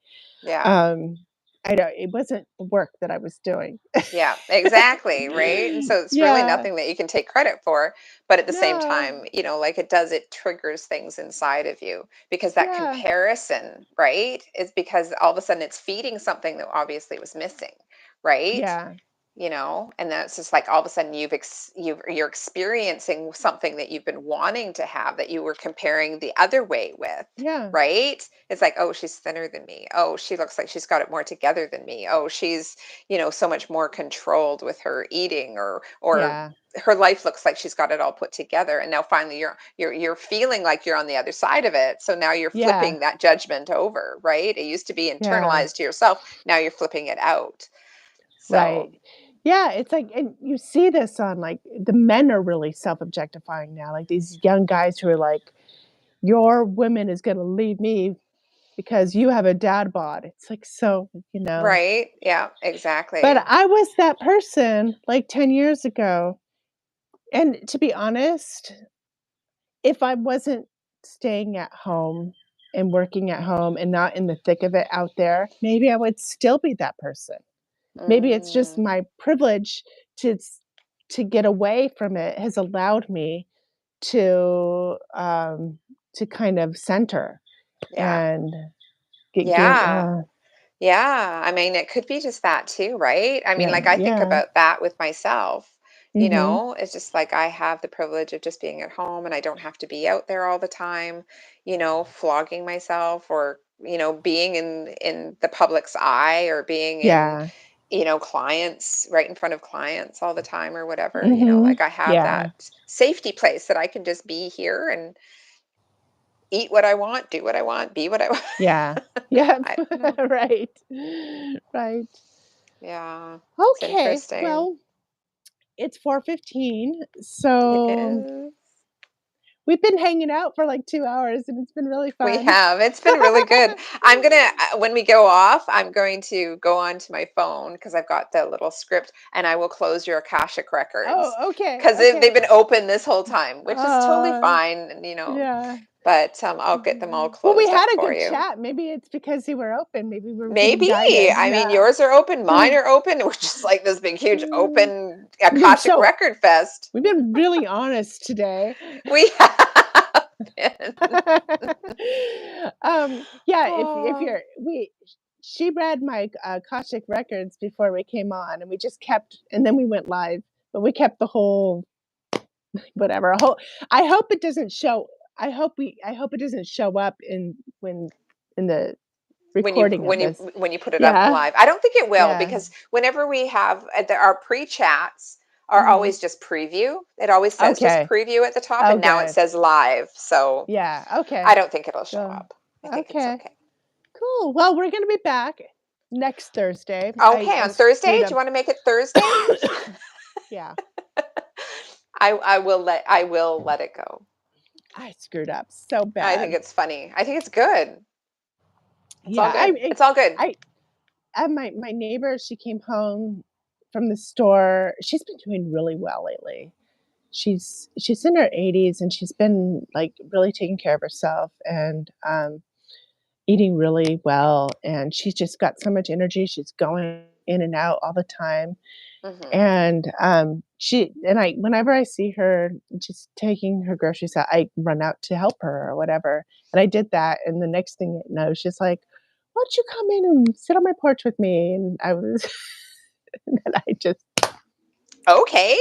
B: Yeah.
A: Um, I don't, it wasn't the work that I was doing.
B: Yeah, exactly, right? And so it's really
A: Yeah.
B: nothing that you can take credit for, but at the same
A: No.
B: time, like it triggers things inside of you because that
A: Yeah.
B: comparison, right, is because all of a sudden it's feeding something that obviously was missing, right?
A: Yeah.
B: And that's just like all of a sudden you're experiencing something that you've been wanting to have that you were comparing the other way with,
A: Yeah.
B: right? It's like, oh, she's thinner than me. Oh, she looks like she's got it more together than me. Oh, she's, so much more controlled with her eating, or
A: Yeah.
B: her life looks like she's got it all put together. And now finally you're feeling like you're on the other side of it. So now you're
A: Yeah.
B: flipping that judgment over, right? It used to be
A: Yeah.
B: internalized to yourself. Now you're flipping it out.
A: Right.
B: So
A: Yeah, it's like, and you see this on, like, the men are really self-objectifying now, like, these young guys who are like, "Your woman is gonna leave me because you have a dad bod." It's like,
B: right. Yeah,
A: but
B: exactly.
A: I was that person, like, 10 years ago, and to be honest, if I wasn't staying at home and working at home and not in the thick of it out there, maybe I would still be that person. Maybe it's just
B: Mm,
A: my privilege to s to get away from it has allowed me to, kind of center
B: yeah.
A: and get gain
B: Yeah. Yeah. I mean, it could be just that too, right? I mean,
A: yeah,
B: like I think
A: yeah.
B: about that with myself.
A: Mhm.
B: It's just like I have the privilege of just being at home and I don't have to be out there all the time, flogging myself or, being in the public's eye or being in,
A: Yeah.
B: clients right in front of clients all the time or whatever,
A: Mhm.
B: like I have
A: Yeah.
B: that safety place that I can just be here and eat what I want, do what I want, be what I want.
A: Yeah. Yep.
B: I don't know.
A: Right. Right.
B: Yeah, it's
A: Okay.
B: interesting.
A: Well, it's 4:15,
B: It
A: so
B: is.
A: we've been hanging out for, like, 2 hours, and it's been really
B: We
A: fun.
B: have. It's been really good. When we go off, I'm going to go onto my phone because I've got the little script and I will close your Akashic records
A: Oh, okay,
B: because they've
A: okay.
B: been open this whole time, which is totally
A: Uh,
B: fine. And,
A: yeah.
B: but I'll get them all
A: Well, we
B: closed
A: had
B: up
A: a
B: for
A: good
B: you.
A: chat. Maybe it's because you were open. Maybe we were getting
B: Maybe.
A: guided.
B: I mean,
A: Yeah.
B: yours are open, mine are open. We're just like this big, huge,
A: Mm.
B: open
A: We've been
B: Akashic
A: so
B: record fest.
A: we've been really honest today.
B: We have been.
A: Yeah, if
B: Oh.
A: you're we she read my Akashic records before we came on, and we just kept, and then we went live, but we kept the whole whatever. I hope it doesn't show. I hope it doesn't show up in the
B: when you
A: recording of
B: when you
A: this.
B: when you put it up
A: Yeah,
B: live. I don't think it will
A: yeah.
B: because whenever we have our pre-chats are
A: Mhm.
B: always just preview. It always says just
A: Okay.
B: preview at the top
A: Oh,
B: and now it
A: good.
B: says live. So
A: Yeah.
B: I
A: Okay.
B: don't think it'll show
A: Go.
B: up. I think it's
A: Okay.
B: okay.
A: Cool. Well, we're gonna be back next Thursday.
B: Okay,
A: I
B: on
A: screwed
B: Thursday, do you
A: up.
B: want to make it Thursday?
A: Yeah,
B: I will let it go.
A: I screwed up so
B: I think
A: bad.
B: it's funny. I think it's good. It's all
A: Yeah,
B: good. It's all good.
A: I my neighbor, she came home from the store. She's been doing really well lately. She's in her 80s, and she's been, like, really taking care of herself and, eating really well, and she's just got so much energy. She's going in and out all the time.
B: Hmm.
A: And, I whenever I see her just taking her groceries out, I run out to help her or whatever, and I did that, and the next thing you know, she's like, "Why don't you come in and sit on my porch with me?" And I was and then I just
B: Okay.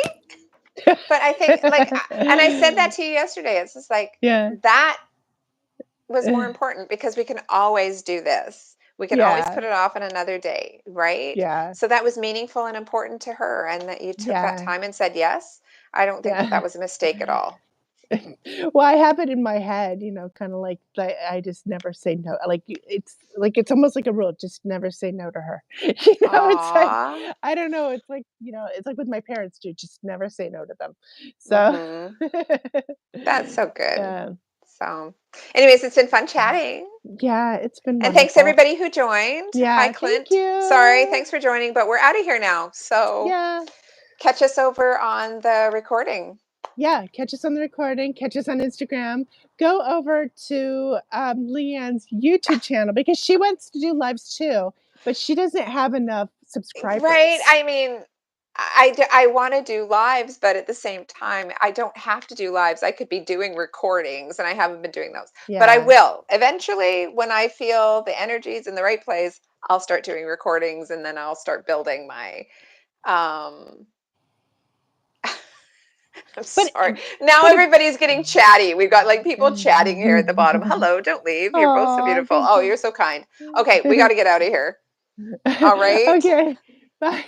B: But I think and I said that to you yesterday. It's just like
A: Yeah.
B: that was more important because we can always do this. We can always
A: Yeah,
B: put it off on anher day, right?
A: yeah,
B: So that was meaningful and important to her, and that you took that
A: yeah,
B: time and said yes. I don't think that
A: yeah.
B: that was a mistake at all.
A: Well, I have it in my head, kinda like that I just never say no. It's almost like a rule, just never say no to her. It's like,
B: Aw.
A: I don't know, it's like with my parents too, just never say no to them. So
B: Mhm. That's so good.
A: yeah.
B: So, anyways, it's been fun chatting.
A: Yeah, it's been
B: And thanks
A: wonderful.
B: everybody who joined. Hi,
A: Yeah, thank
B: Clint. Sorry,
A: you.
B: thanks for joining, but we're out of here now. So
A: Yeah.
B: catch us over on the recording.
A: Yeah, catch us on the recording, catch us on Instagram. Go over to LeAnne's YouTube channel because she wants to do lives too, but she doesn't have enough subscribers.
B: Right. I mean, I want to do lives, but at the same time, I don't have to do lives. I could be doing recordings, and I haven't been doing those. But I
A: Yeah.
B: will. Eventually, when I feel the energy's in the right place, I'll start doing recordings, and then I'll start building my um I'm
A: But
B: sorry. Now
A: but
B: everybody's getting chatty. We've got like people chatting here at the bottom. Hello, don't leave. You're both so
A: oh,
B: beautiful. Oh, you're so kind. Okay, we got to get out of here. All right.
A: okay. Bye.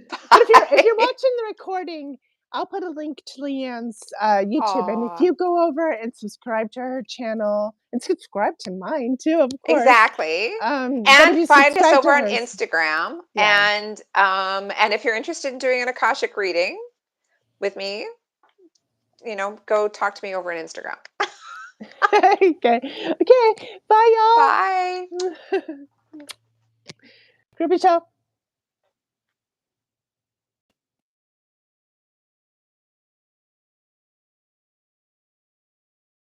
A: But if you're
B: Bye.
A: watching the recording, I'll put a link to LeAnne's YouTube, and if
B: Aw.
A: you go over and subscribe to her channel and subscribe to mine too, of course.
B: Exactly.
A: But if
B: And
A: you
B: find us
A: subscribe to
B: over on
A: hers,
B: Instagram.
A: yeah.
B: And if you're interested in doing an Akashic reading with me, go talk to me over on Instagram.
A: Okay. Okay. Bye,
B: Bye.
A: y'all. Groupie show.